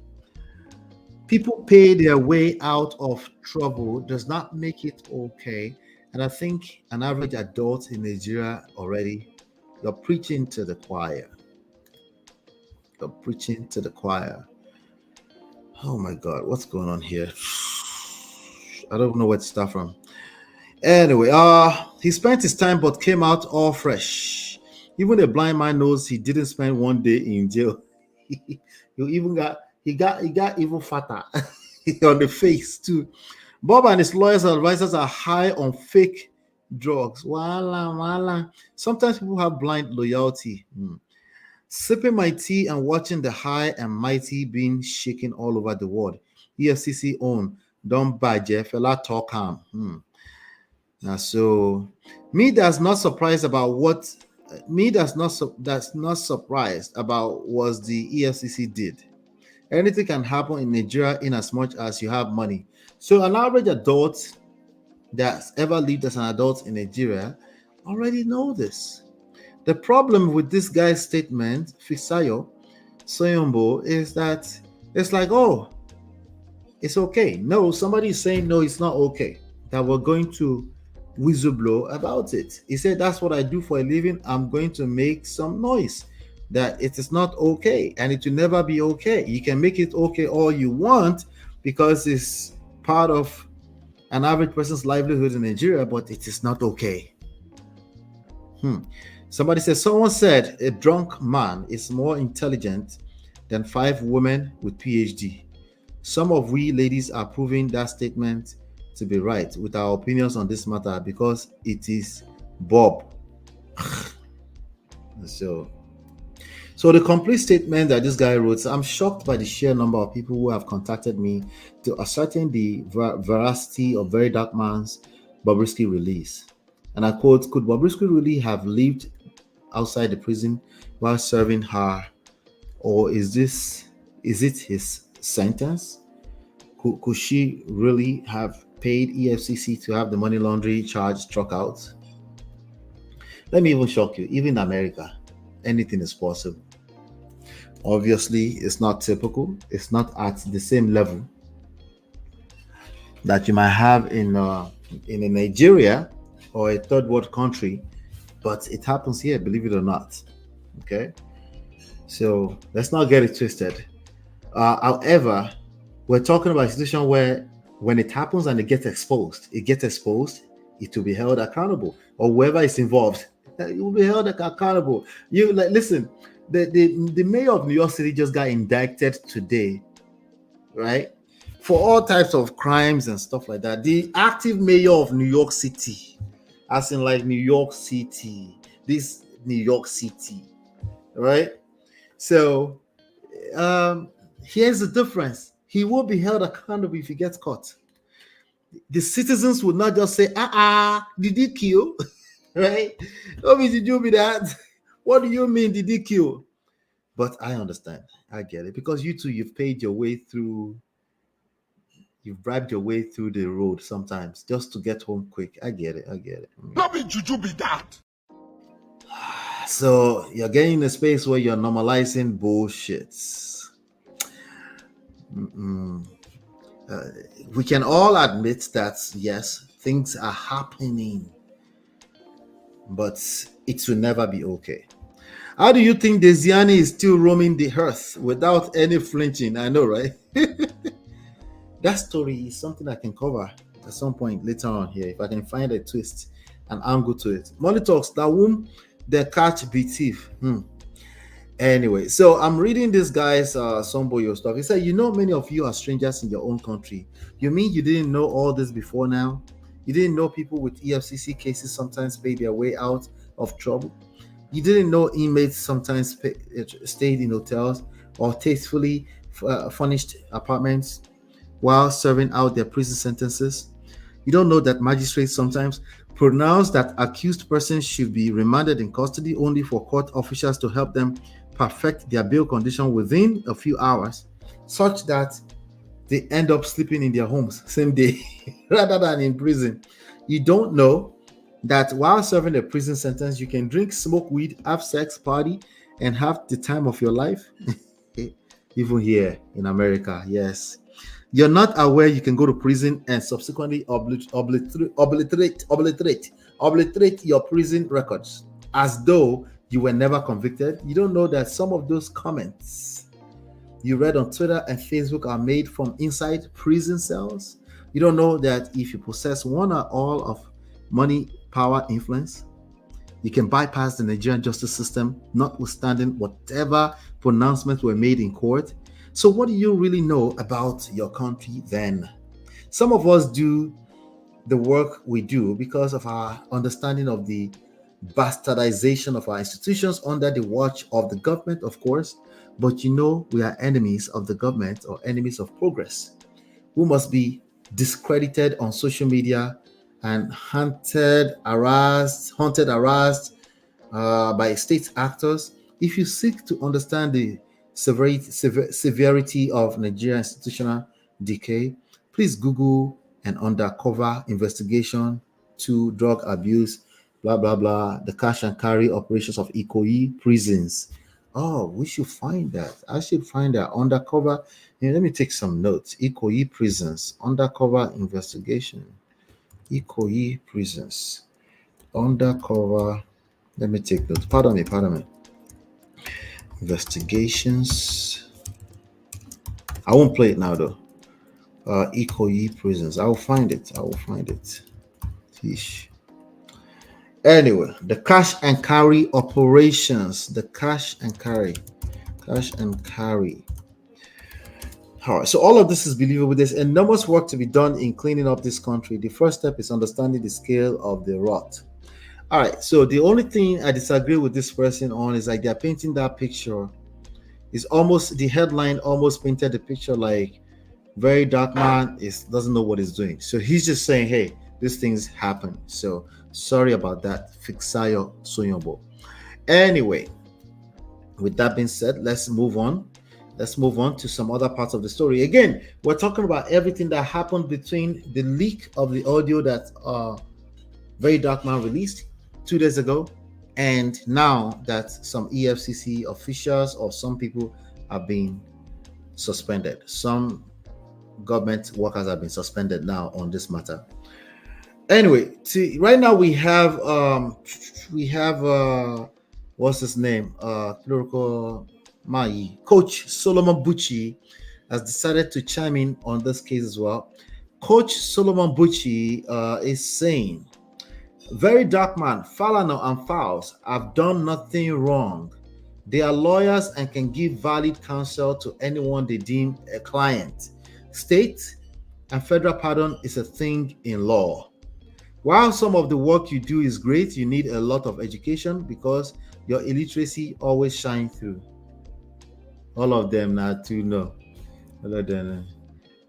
People pay their way out of trouble does not make it okay. And I think an average adult in Nigeria already, you're preaching to the choir. You're preaching to the choir. Oh my God, what's going on here? I don't know where to start from. Anyway, he spent his time but came out all fresh. Even a blind man knows he didn't spend one day in jail. he got even fatter on the face too. Bob and his lawyers and advisors are high on fake drugs. Wala. Sometimes people have blind loyalty. Sipping my tea and watching the high and mighty being shaken all over the world. EFCC own don't budge fella talk calm. Now, so that's not surprised about what that's not surprised about what the EFCC did. Anything can happen in Nigeria in as much as you have money. So an average adult that's ever lived as an adult in Nigeria already know this. The problem with this guy's statement, Fisayo Soyombo, is that it's like, oh, it's okay. No, somebody is saying, no, it's not okay. That we're going to whistleblow about it. He said, that's what I do for a living. I'm going to make some noise. That it is not okay. And it will never be okay. You can make it okay all you want because it's part of an average person's livelihood in Nigeria, but it is not okay. Somebody said, someone said a drunk man is more intelligent than 5 women with PhD. Some of we ladies are proving that statement to be right with our opinions on this matter because it is Bob. So So the complete statement that this guy wrote, I'm shocked by the sheer number of people who have contacted me to ascertain the veracity of VeryDarkMan's Bobrisky release. And I quote, could Bobrisky really have lived outside the prison while serving her? Or is it his sentence? Could she really have paid EFCC to have the money laundering charge struck out? Let me even shock you. Even in America, anything is possible. Obviously, it's not typical. It's not at the same level that you might have in a Nigeria or a third world country, but it happens here, believe it or not. Okay, so let's not get it twisted. However, we're talking about a situation where when it happens and it gets exposed, it will be held accountable, or whoever is involved, it will be held accountable. You listen. The mayor of New York City just got indicted today, right? For all types of crimes and stuff like that. The active mayor of New York City, as in like New York City, this New York City, right? So here's the difference. He will be held accountable if he gets caught. The citizens would not just say, did he kill? Right? Oh, did you be that? What do you mean, did he kill? But I understand. I get it. Because you too, you've paid your way through, you've bribed your way through the road sometimes just to get home quick. I get it. Not be juju be that. So you're getting in a space where you're normalizing bullshit. We can all admit that, yes, things are happening, but it will never be okay. How do you think Desiani is still roaming the earth without any flinching? I know, right? That story is something I can cover at some point later on here, if I can find a twist and angle to it. Money talks, that whom the catch be thief. Anyway, so I'm reading this guy's Somboyo stuff. He said, many of you are strangers in your own country. You mean you didn't know all this before now? You didn't know people with EFCC cases sometimes pay their way out of trouble? You didn't know inmates sometimes stayed in hotels or tastefully furnished apartments while serving out their prison sentences? You don't know that magistrates sometimes pronounce that accused persons should be remanded in custody only for court officials to help them perfect their bail condition within a few hours, such that they end up sleeping in their homes same day rather than in prison. You don't know that while serving a prison sentence, you can drink, smoke weed, have sex, party, and have the time of your life. Even here in America, yes. You're not aware you can go to prison and subsequently obliterate your prison records as though you were never convicted. You don't know that some of those comments you read on Twitter and Facebook are made from inside prison cells. You don't know that if you possess one or all of money, power, influence, you can bypass the Nigerian justice system, notwithstanding whatever pronouncements were made in court. So what do you really know about your country then? Some of us do the work we do because of our understanding of the bastardization of our institutions under the watch of the government, of course. But we are enemies of the government or enemies of progress, who must be discredited on social media and hunted, harassed by state actors. If you seek to understand the severity of Nigerian institutional decay, please Google an undercover investigation to drug abuse, blah, blah, blah, the cash and carry operations of Ikoyi prisons. Oh, we should find that. I should find that undercover. Let me take some notes. Ikoyi prisons, undercover investigation. Ikoyi prisons, undercover. Let me take notes. Pardon me. Investigations. I won't play it now though. Ikoyi prisons. I will find it. Yeesh. Anyway, the cash and carry operations. The cash and carry. All right, so all of this is believable. There's enormous work to be done in cleaning up this country. The first step is understanding the scale of the rot. All right, so the only thing I disagree with this person on is like they're painting that picture It's almost, the headline almost painted the picture like VeryDarkMan doesn't know what he's doing. So he's just saying, hey, these things happen. So sorry about that. Fixayo Sonyobo. Anyway, with that being said, let's move on. Let's move on to some other parts of the story. Again, we're talking about everything that happened between the leak of the audio that VeryDarkMan released 2 days ago, and now that some EFCC officials or some people have been suspended. Some government workers have been suspended now on this matter. Anyway, right now we have what's his name? Coach Solomon Bucci has decided to chime in on this case as well. Coach Solomon Bucci is saying, VeryDarkMan, Falana, and Fowles have done nothing wrong. They are lawyers and can give valid counsel to anyone they deem a client. State and federal pardon is a thing in law. While some of the work you do is great, you need a lot of education because your illiteracy always shines through. All of them now to know. All of them.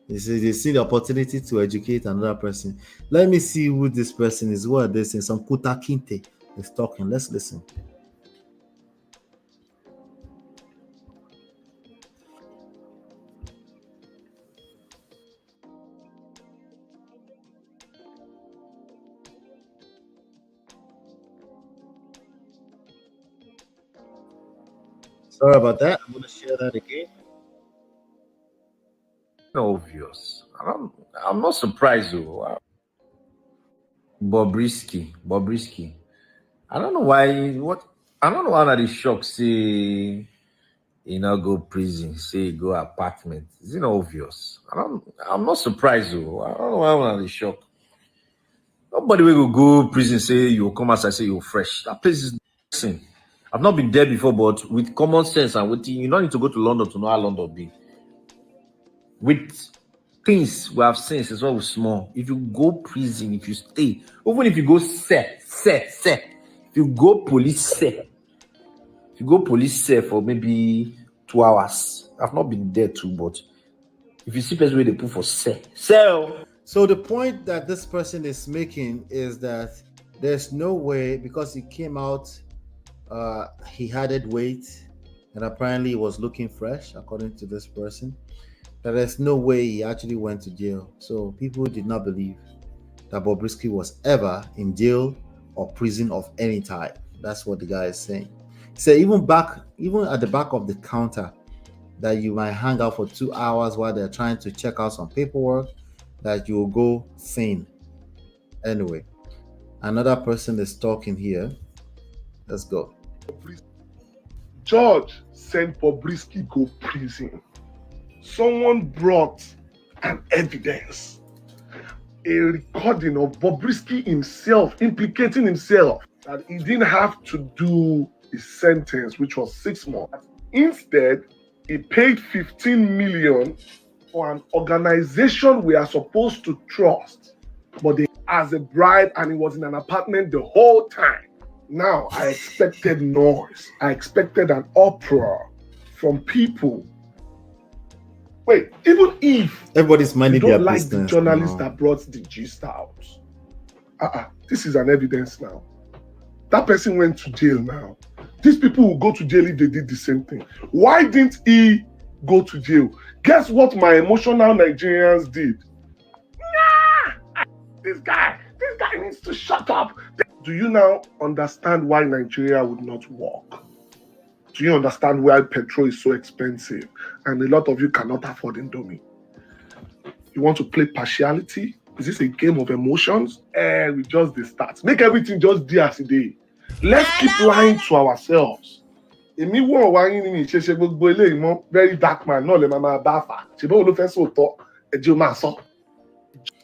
They see the opportunity to educate another person. Let me see who this person is. What they say? Some Kuta Kinte is talking. Let's listen. Sorry about that. I'm going to share that again. Obvious. I'm not surprised though. Bobrisky. I don't know why. I don't know why that is shocked. Say, go prison. Say, go apartment. Is it not obvious? I'm not surprised though. I don't know why that is shocked. Nobody will go prison. Say you come outside. Say you're fresh. That place is sin. I've not been there before, but with common sense and with you don't need to go to London to know how London be. With things we have seen since when we're small, if you go prison, if you stay, even if you go if you go police for maybe 2 hours. I've not been there too, but if you see person where they put for sell. So the point that this person is making is that there's no way, because he came out, he added weight, and apparently he was looking fresh, according to this person, that there's no way he actually went to jail. So people did not believe that Bobrisky was ever in jail or prison of any type. That's what the guy is saying. He said even at the back of the counter, that you might hang out for 2 hours while they're trying to check out some paperwork, that you will go faint. Anyway, another person is talking here. Let's go. Judge sent Bobrisky go prison. Someone brought an evidence, a recording of Bobrisky himself implicating himself, that he didn't have to do his sentence, which was 6 months. Instead, he paid 15 million for an organization we are supposed to trust, but they as a bribe, and he was in an apartment the whole time. Now, I expected noise. I expected an uproar from people. Wait, even if everybody's minding their like business, the journalist that brought the gist out, this is an evidence now. That person went to jail now. These people will go to jail if they did the same thing. Why didn't he go to jail? Guess what my emotional Nigerians did? Nah, this guy needs to shut up. Do you now understand why Nigeria would not work? Do you understand why petrol is so expensive and a lot of you cannot afford Indomie? You want to play partiality? Is this a game of emotions? We just the start. Make everything just do as it is. Let's keep lying to ourselves. Èmi wọ̀ wá yín ní ìṣẹ̀ṣẹ̀ gbogbo eléyìí mọ́ VeryDarkMan náà lè máa bá fà. Ṣé báwo ló fẹ́ sòótọ́? Ẹ jẹ́ ó máa sọ.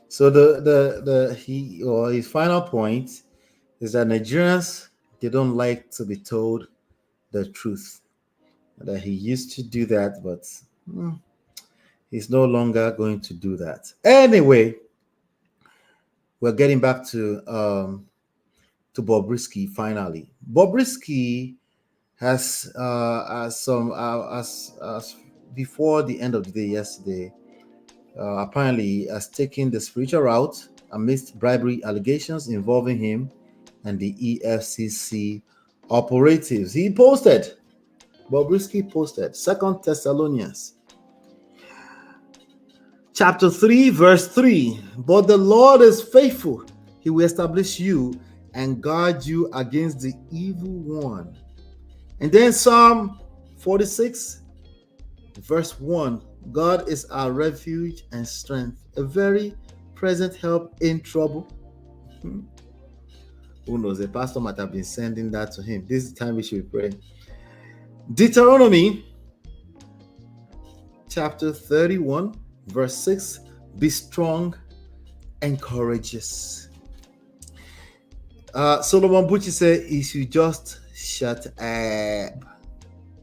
So his final point is that Nigerians, they don't like to be told the truth. That he used to do that, but he's no longer going to do that. Anyway, we're getting back to Bobrisky finally. Bobrisky as before the end of the day yesterday, apparently has taken the spiritual route amidst bribery allegations involving him and the EFCC operatives. He posted, Bobrisky posted, 2 Thessalonians chapter 3, verse 3. But the Lord is faithful. He will establish you and guard you against the evil one. And then Psalm 46, verse 1. God is our refuge and strength, a very present help in trouble. Who knows? The pastor might have been sending that to him. This is the time we should pray. Deuteronomy chapter 31, verse 6. Be strong and courageous. Solomon Bucci said, you should just shut up.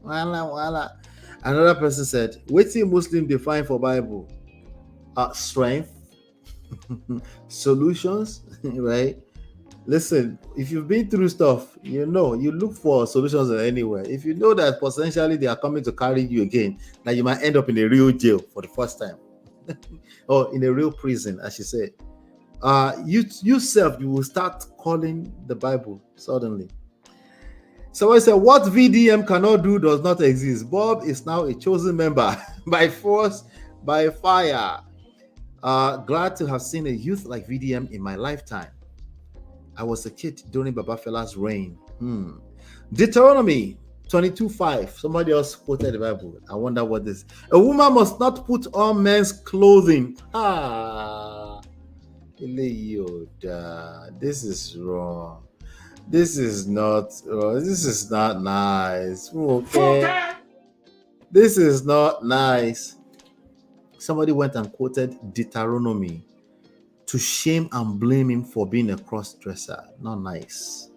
Wala. Another person said, waiting Muslim define for Bible. Strength, solutions, right? Listen, if you've been through stuff, you know, you look for solutions anywhere. If you know that potentially they are coming to carry you again, now you might end up in a real jail for the first time. Or in a real prison, as you say. You yourself, you will start calling the Bible suddenly. So I said, what VDM cannot do does not exist. Bob is now a chosen member by force, by fire. Glad to have seen a youth like VDM in my lifetime. I was a kid during Baba Fela's reign. Deuteronomy 22:5. Somebody else quoted the Bible. I wonder what this. A woman must not put on men's clothing. This is wrong. This is not. This is not nice. Okay. This is not nice. Somebody went and quoted Deuteronomy to shame and blame him for being a cross-dresser. Not nice.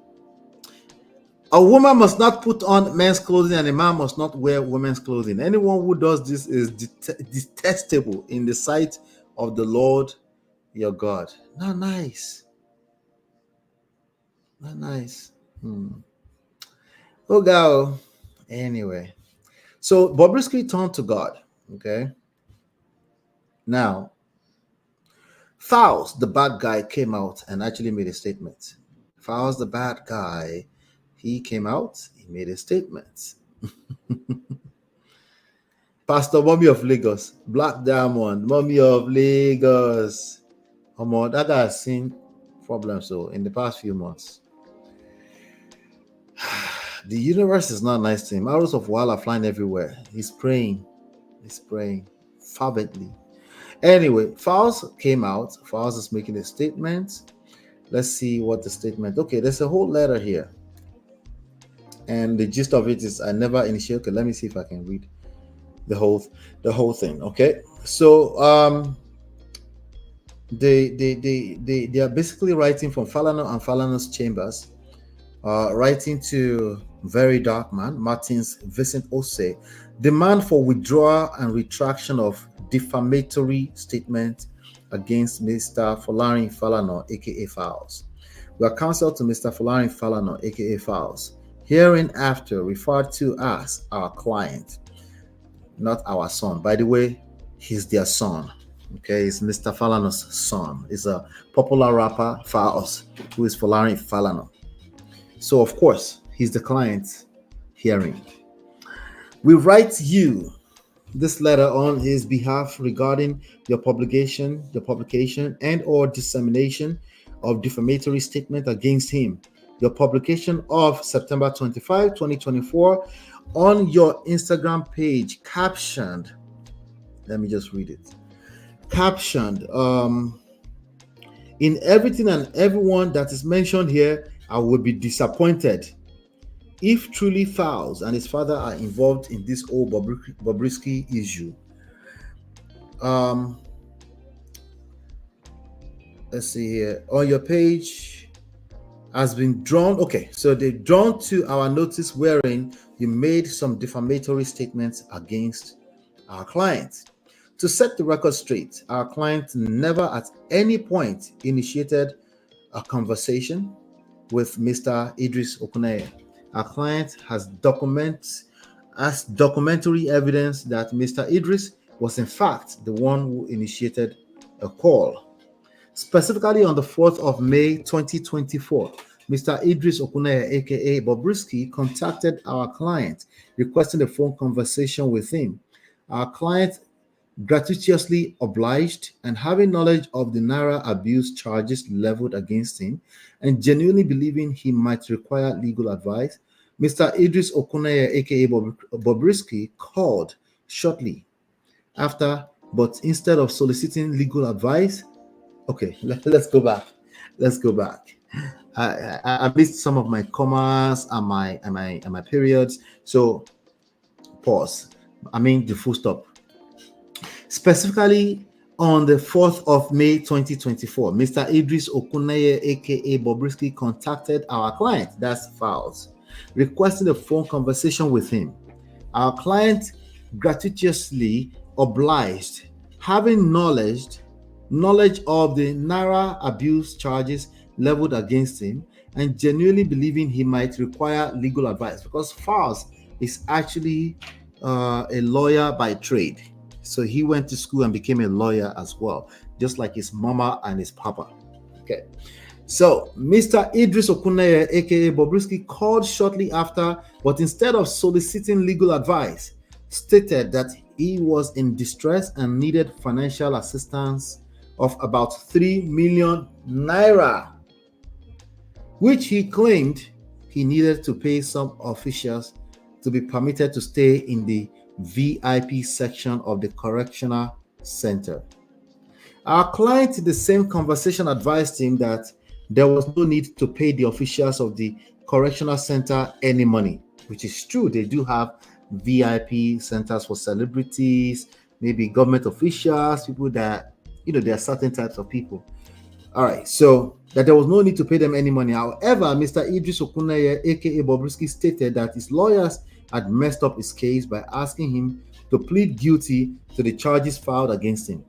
A woman must not put on men's clothing and a man must not wear women's clothing. Anyone who does this is detestable in the sight of the Lord your God. Not nice. Not nice. Oh, God. Anyway. So Bobrisky turned to God. Okay. Now, Fowles, the bad guy, came out and actually made a statement. Fowles, the bad guy, he came out, he made a statement. Pastor Mommy of Lagos, Black Diamond, Mommy of Lagos. That guy has seen problems in the past few months. The universe is not nice to him. Arrows of wild are flying everywhere. He's praying fervently. Anyway, Fowles came out. Fowles is making a statement. Let's see what the statement. Okay, there's a whole letter here. And the gist of it is I never initiate. Okay, let me see if I can read the whole thing. Okay. So they are basically writing from Falanas and Falanas chambers, writing to VeryDarkMan, Martins Vincent Ose, demand for withdrawal and retraction of defamatory statement against Mr. Folarin Falana, aka Fowles. We are counsel to Mr. Folarin Falana, aka Fowles, hereinafter referred to as our client, not our son. By the way, he's their son. Okay, he's Mr. Falana's son. He's a popular rapper, Fowles, who is Folarin Falana. So, of course, he's the client hearing. We write you this letter on his behalf regarding your publication and or dissemination of defamatory statement against him. Your publication of September 25, 2024 on your Instagram page captioned, let me just read it. Captioned, in everything and everyone that is mentioned here, I would be disappointed if truly Fowles and his father are involved in this old Bobrisky issue. Let's see here. On your page has been drawn. Okay, so they've drawn to our notice wherein you made some defamatory statements against our client. To set the record straight, our client never at any point initiated a conversation with Mr. Idris Okuneye. our client has documentary evidence that Mr. Idris was in fact the one who initiated a call. Specifically on the 4th of May 2024, Mr. Idris Okuneye, aka Bobrisky, contacted our client requesting a phone conversation with him. Our client gratuitously obliged, and having knowledge of the Naira abuse charges leveled against him and genuinely believing he might require legal advice, Mr. Idris Okuneye, aka Bobrisky, called shortly after, but instead of soliciting legal advice, okay, let's go back. I missed some of my commas and my periods, so pause. I mean the full stop. Specifically, on the 4th of May 2024, Mr. Idris Okuneye, aka Bobrisky, contacted our client, that's Files, requesting a phone conversation with him. Our client gratuitously obliged, having knowledge of the Naira abuse charges leveled against him and genuinely believing he might require legal advice, because Files is actually a lawyer by trade. So he went to school and became a lawyer as well, just like his mama and his papa. Okay. So Mr. Idris Okuneye, aka Bobrisky, called shortly after, but instead of soliciting legal advice, stated that he was in distress and needed financial assistance of about 3 million naira, which he claimed he needed to pay some officials to be permitted to stay in the VIP section of the correctional center. Our client in the same conversation advised him that there was no need to pay the officials of the correctional center any money, which is true. They do have VIP centers for celebrities, maybe government officials, people that, there are certain types of people. All right, so that there was no need to pay them any money. However, Mr. Idris Okuneye, aka Bobrisky, stated that his lawyers had messed up his case by asking him to plead guilty to the charges filed against him.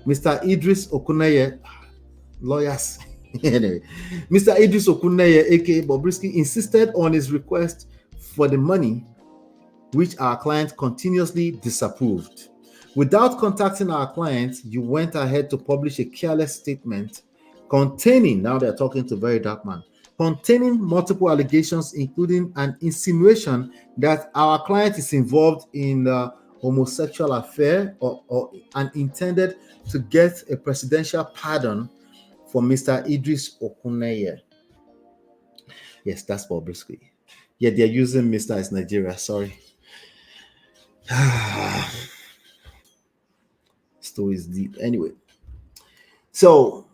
Mr. Idris Okuneye, lawyers, anyway, Mr. Idris Okuneye, aka Bobrisky, insisted on his request for the money, which our client continuously disapproved. Without contacting our client, you went ahead to publish a careless statement containing, now they're talking to VeryDarkMan, containing multiple allegations, including an insinuation that our client is involved in a homosexual affair or and intended to get a presidential pardon for Mr. Idris Okuneye. Yes, that's Bobrisky. Yeah, they're using Mr. as Nigeria, sorry. Story is deep. Anyway, so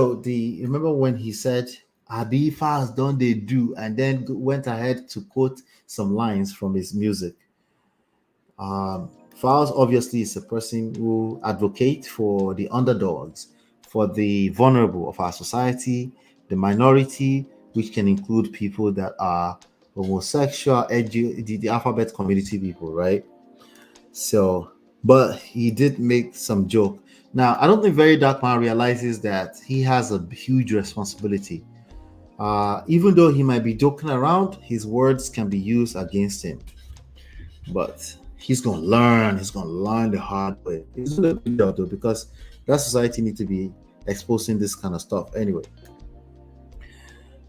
remember when he said Abi Files don't they do, and then went ahead to quote some lines from his music. Files obviously is a person who advocates for the underdogs, for the vulnerable of our society, the minority, which can include people that are homosexual, the alphabet community people, right? So, but he did make some joke. Now, I don't think VeryDarkMan realizes that he has a huge responsibility. Even though he might be joking around, his words can be used against him. But he's gonna learn. He's gonna learn the hard way. It's gonna be though, because that society needs to be exposing this kind of stuff anyway.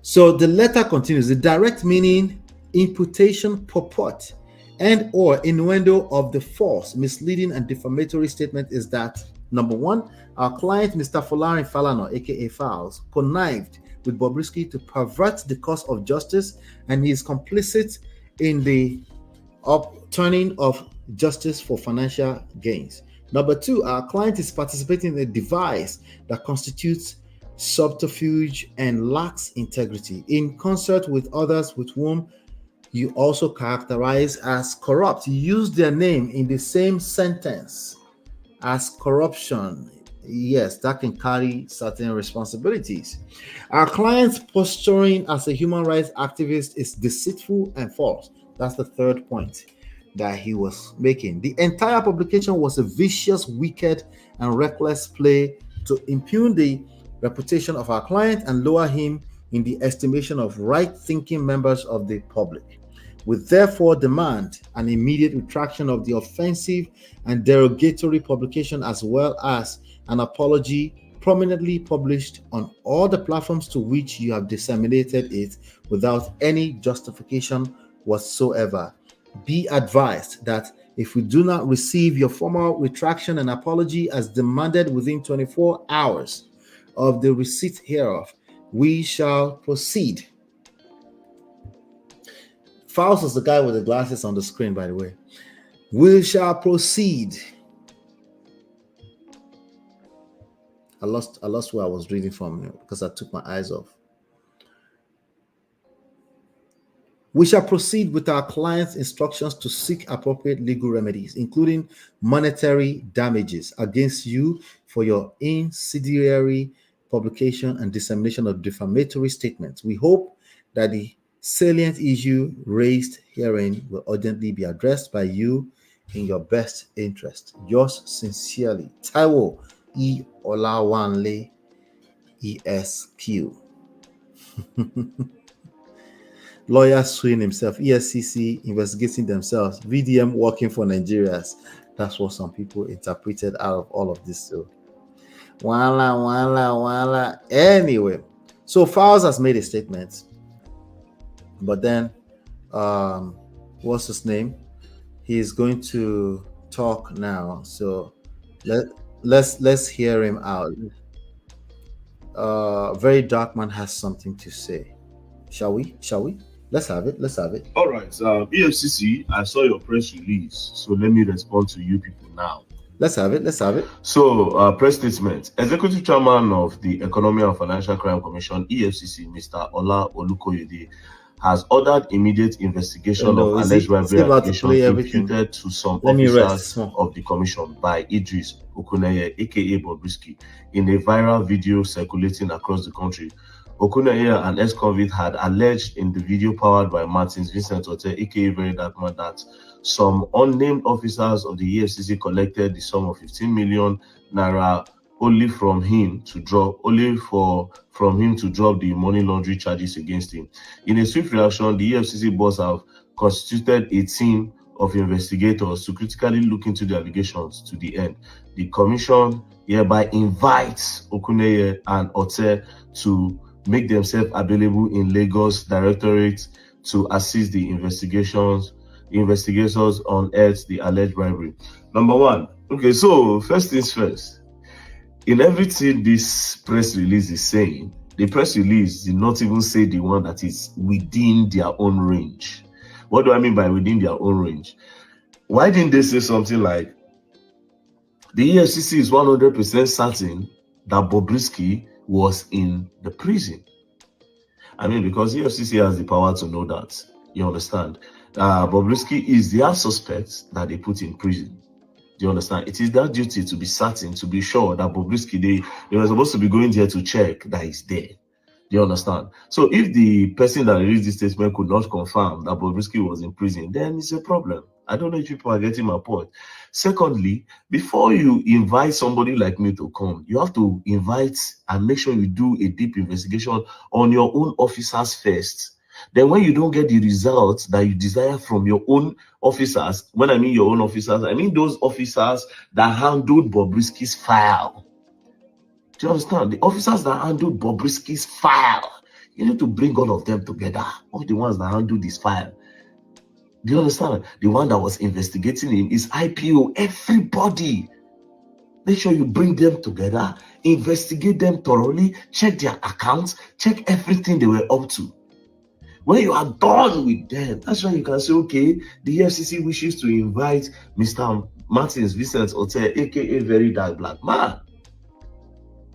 So the letter continues. The direct meaning, imputation, purport, and or innuendo of the false, misleading, and defamatory statement is that, number one, our client, Mr. Falanas, aka Files, connived with Bobrisky to pervert the course of justice, and he is complicit in the upturning of justice for financial gains. Number two, our client is participating in a device that constitutes subterfuge and lacks integrity, in concert with others with whom you also characterize as corrupt. You use their name in the same sentence as corruption. Yes, that can carry certain responsibilities. Our client's posturing as a human rights activist is deceitful and false. That's the third point that he was making. The entire publication was a vicious, wicked, and reckless play to impugn the reputation of our client and lower him in the estimation of right-thinking members of the public. We therefore demand an immediate retraction of the offensive and derogatory publication, as well as an apology prominently published on all the platforms to which you have disseminated it without any justification whatsoever. Be advised that if we do not receive your formal retraction and apology as demanded within 24 hours of the receipt hereof, we shall proceed. Faust is the guy with the glasses on the screen, by the way. We shall proceed. I lost where I was reading from because I took my eyes off. We shall proceed with our client's instructions to seek appropriate legal remedies, including monetary damages against you for your incendiary publication and dissemination of defamatory statements. We hope that the salient issue raised herein will urgently be addressed by you in your best interest. Yours sincerely, Taiwo E. Olawanle, ESQ. Lawyer suing himself, EFCC investigating themselves, VDM working for Nigerians. That's what some people interpreted out of all of this. So, wala. Anyway, so Fowles has made a statement, but then, what's his name? He's going to talk now. So, let's hear him out. VeryDarkMan has something to say. Shall we? Let's have it. All right. EFCC, I saw your press release, so let me respond to you people now. Let's have it. So, press statement. Executive Chairman of the Economic and Financial Crime Commission, EFCC, Mr. Ola Olukoyede, has ordered immediate investigation of alleged bribery allegations imputed to some officers of the commission by Idris Okuneye, aka Bobrisky, in a viral video circulating across the country. Okuneye, an ex-convict, had alleged in the video powered by Martins Vincent Hotel, aka VeryDarkMan, that some unnamed officers of the EFCC collected the sum of 15 million naira only from him to drop the money laundering charges against him. In a swift reaction, the EFCC boss have constituted a team of investigators to critically look into the allegations to the end. The commission hereby invites Okuneye and Ote to make themselves available in Lagos Directorate to assist the investigators unearth the alleged bribery. Number one, okay, so first things first. In everything this press release is saying, the press release did not even say the one that is within their own range. What do I mean by within their own range? Why didn't they say something like, the EFCC is 100% certain that Bobrisky was in the prison? I mean, because EFCC has the power to know that. You understand? Bobrisky is their suspect that they put in prison. Do you understand? It is their duty to be certain, to be sure that Bobrisky, they were supposed to be going there to check that he's there. Do you understand? So if the person that released this statement could not confirm that Bobrisky was in prison, then it's a problem. I don't know if people are getting my point. Secondly, before you invite somebody like me to come, you have to invite and make sure you do a deep investigation on your own officers first. Then when you don't get the results that you desire from your own officers, when I mean your own officers, I mean those officers that handled Bobrisky's file. Do you understand? The officers that handled Bobrisky's file, you need to bring all of them together. All the ones that handled this file. Do you understand? The one that was investigating him is IPO. Everybody. Make sure you bring them together, investigate them thoroughly, check their accounts, check everything they were up to. When you are done with them, that's when you can say, okay, the EFCC wishes to invite Mr. Martins Vincent Hotel, aka VeryDarkMan.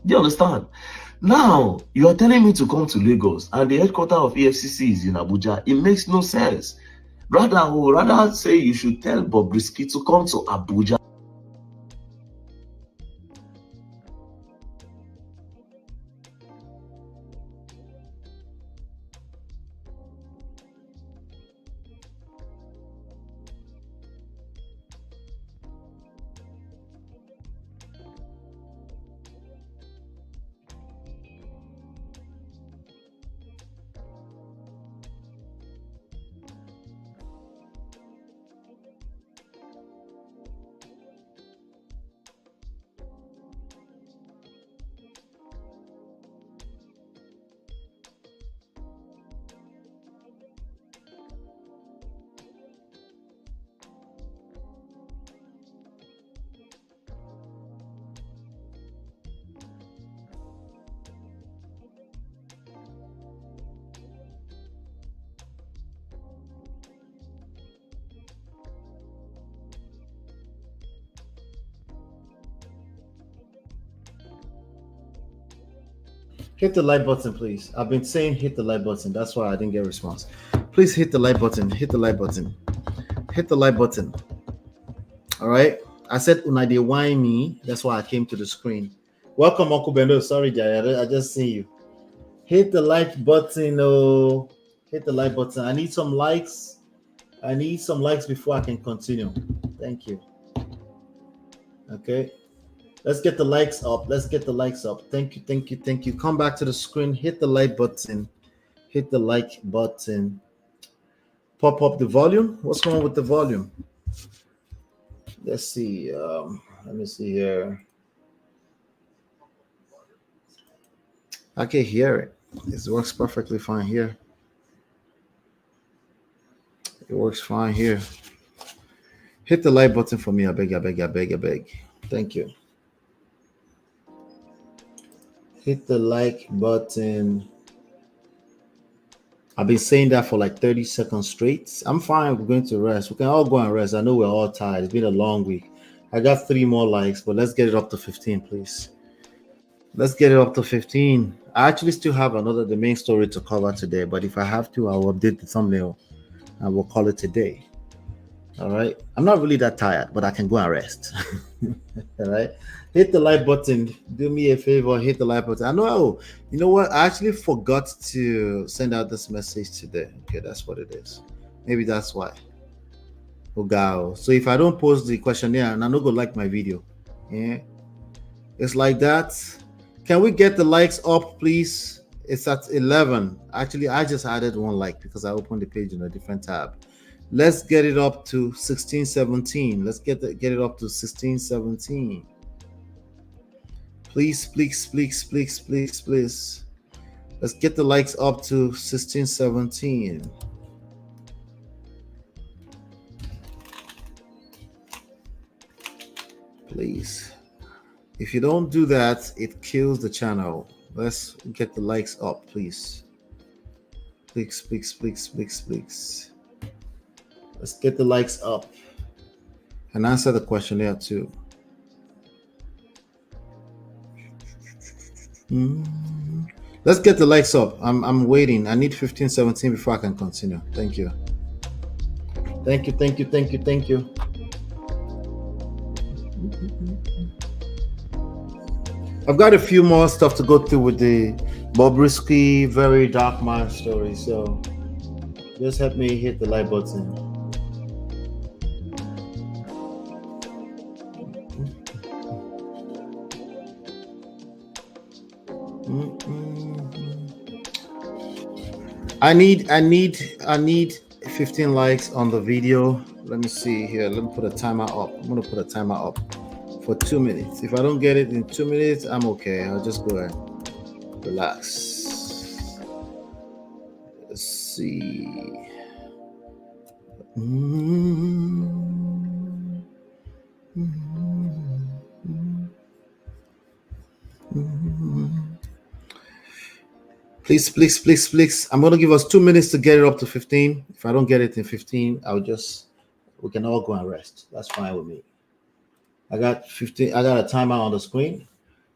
Do you understand? Now, you are telling me to come to Lagos and the headquarters of EFCC is in Abuja. It makes no sense. Rather say you should tell Bobrisky to come to Abuja. Hit the like button, please. I've been saying hit the like button. That's why I didn't get a response. Please hit the like button. Hit the like button. Hit the like button. All right. I said una dey whine me. That's why I came to the screen. Welcome, Uncle Bendo. Sorry, Jay. I just seen you. Hit the like button. Oh, hit the like button. I need some likes. I need some likes before I can continue. Thank you. Okay. Let's get the likes up. Let's get the likes up. Thank you, thank you, thank you. Come back to the screen. Hit the like button. Hit the like button. Pop up the volume. What's wrong with the volume? Let's see. Let me see here. I can hear it. It works perfectly fine here. It works fine here. Hit the like button for me. I beg, I beg, I beg, I beg. Thank you. Hit the like button. I've been saying that for like 30 seconds straight. I'm fine. We're going to rest. We can all go and rest. I know we're all tired. It's been a long week. I got 3 more likes, but let's get it up to 15, please. Let's get it up to 15. I actually still have the main story to cover today, but if I have to, I will update the thumbnail and we'll call it today. All right. I'm not really that tired, but I can go and rest. All right. Hit the like button. Do me a favor. Hit the like button. I know. You know what? I actually forgot to send out this message today. Okay, that's what it is. Maybe that's why. Oh, so if I don't post the questionnaire and I don't go like my video, yeah, it's like that. Can we get the likes up, please? It's at 11. Actually, I just added 1 like because I opened the page in a different tab. Let's get it up to 16, 17. Let's get it up to 16, 17. Please, please, please, please, please, please. Let's get the likes up to 16, 17. Please. If you don't do that, it kills the channel. Let's get the likes up, please. Please, please, please, please, please. Let's get the likes up and answer the questionnaire too. Let's get the likes up. I'm waiting. I need 15, 17 before I can continue. Thank you. Thank you, thank you, thank you, thank you. I've got a few more stuff to go through with the Bobrisky VeryDarkMan story, so just help me hit the like button. I need 15 likes on the video. Let me see here. Let me put a timer up. I'm gonna put a timer up for 2 minutes. If I don't get it in 2 minutes, I'm okay. I'll just go ahead. Relax. Let's see. Please, please, please, please. I'm going to give us 2 minutes to get it up to 15. If I don't get it in 15, we can all go and rest. That's fine with me. I got 15. I got a timer on the screen.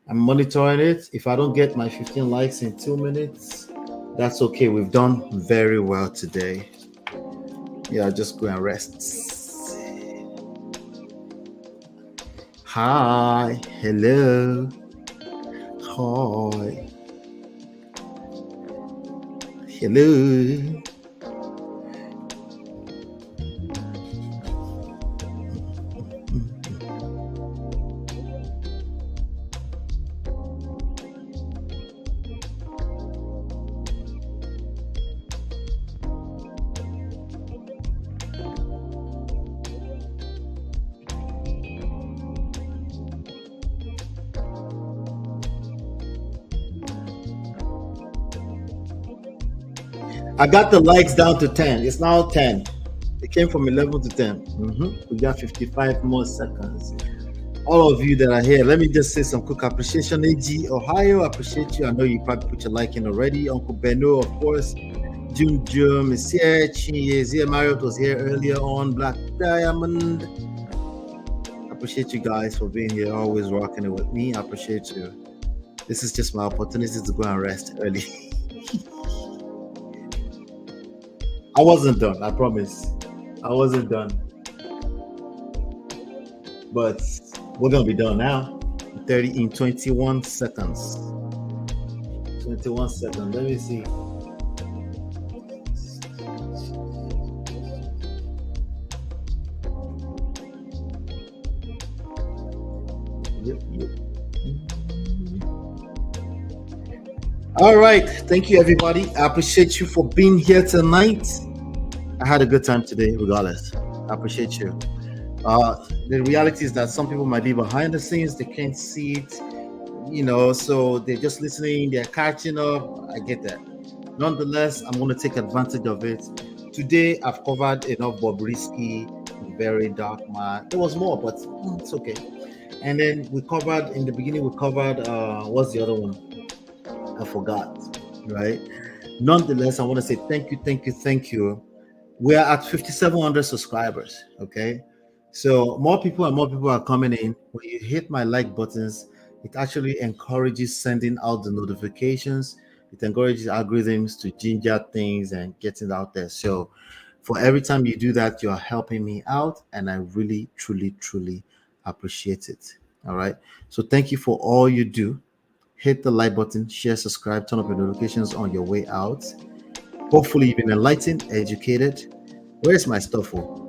I'm monitoring it. If I don't get my 15 likes in 2 minutes, that's okay. We've done very well today. Yeah, just go and rest. Hi. Hello. Hi. Hello. I got the likes down to 10. It's now 10. It came from 11 to 10. We got 55 more seconds. All of you that are here, let me just say some quick appreciation. AG Ohio, I appreciate you. I know you probably put your like in already. Uncle Beno, of course. Jum is here. Chi is here. Marriott was here earlier on. Black Diamond. I appreciate you guys for being here, always rocking it with me. I appreciate you. This is just my opportunity to go and rest early. I wasn't done, I promise. I wasn't done. But we're gonna be done now. 21 seconds. 21 seconds. Let me see. Yep. All right. Thank you, everybody. I appreciate you for being here tonight. I had a good time today, regardless. I appreciate you. The reality is that some people might be behind the scenes, they can't see it, so they're just listening, they're catching up. I get that. Nonetheless, I'm going to take advantage of it. Today, I've covered enough Bobrisky, VeryDarkMan. There was more, but it's okay. And then in the beginning, we covered, what's the other one? I forgot, right? Nonetheless, I want to say thank you. We are at 5,700 subscribers, okay? So more people are coming in. When you hit my like buttons, it actually encourages sending out the notifications. It encourages algorithms to ginger things and getting out there. So for every time you do that, you're helping me out, and I really, truly, truly appreciate it. All right. So thank you for all you do. Hit the like button, share, subscribe, turn up your notifications on your way out. Hopefully you've been enlightened, educated. Where's my stuff for?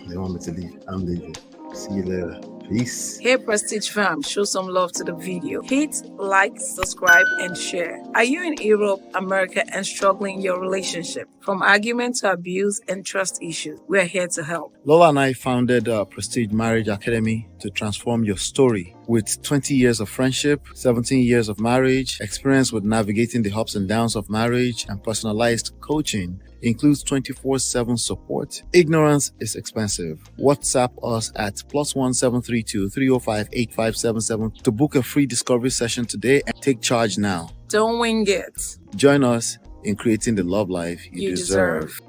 They want me to leave. I'm leaving. See you later. Peace. Hey Prestige fam, show some love to the video. Hit like, subscribe, and share. Are you in Europe, America, and struggling in your relationship? From argument to abuse and trust issues, we are here to help. Lola and I founded Prestige Marriage Academy to transform your story. With 20 years of friendship, 17 years of marriage, experience with navigating the ups and downs of marriage, and personalized coaching, includes 24/7 support. Ignorance is expensive. WhatsApp us at +1 732 305 8577 to book a free discovery session today and take charge now. Don't wing it. Join us in creating the love life you deserve.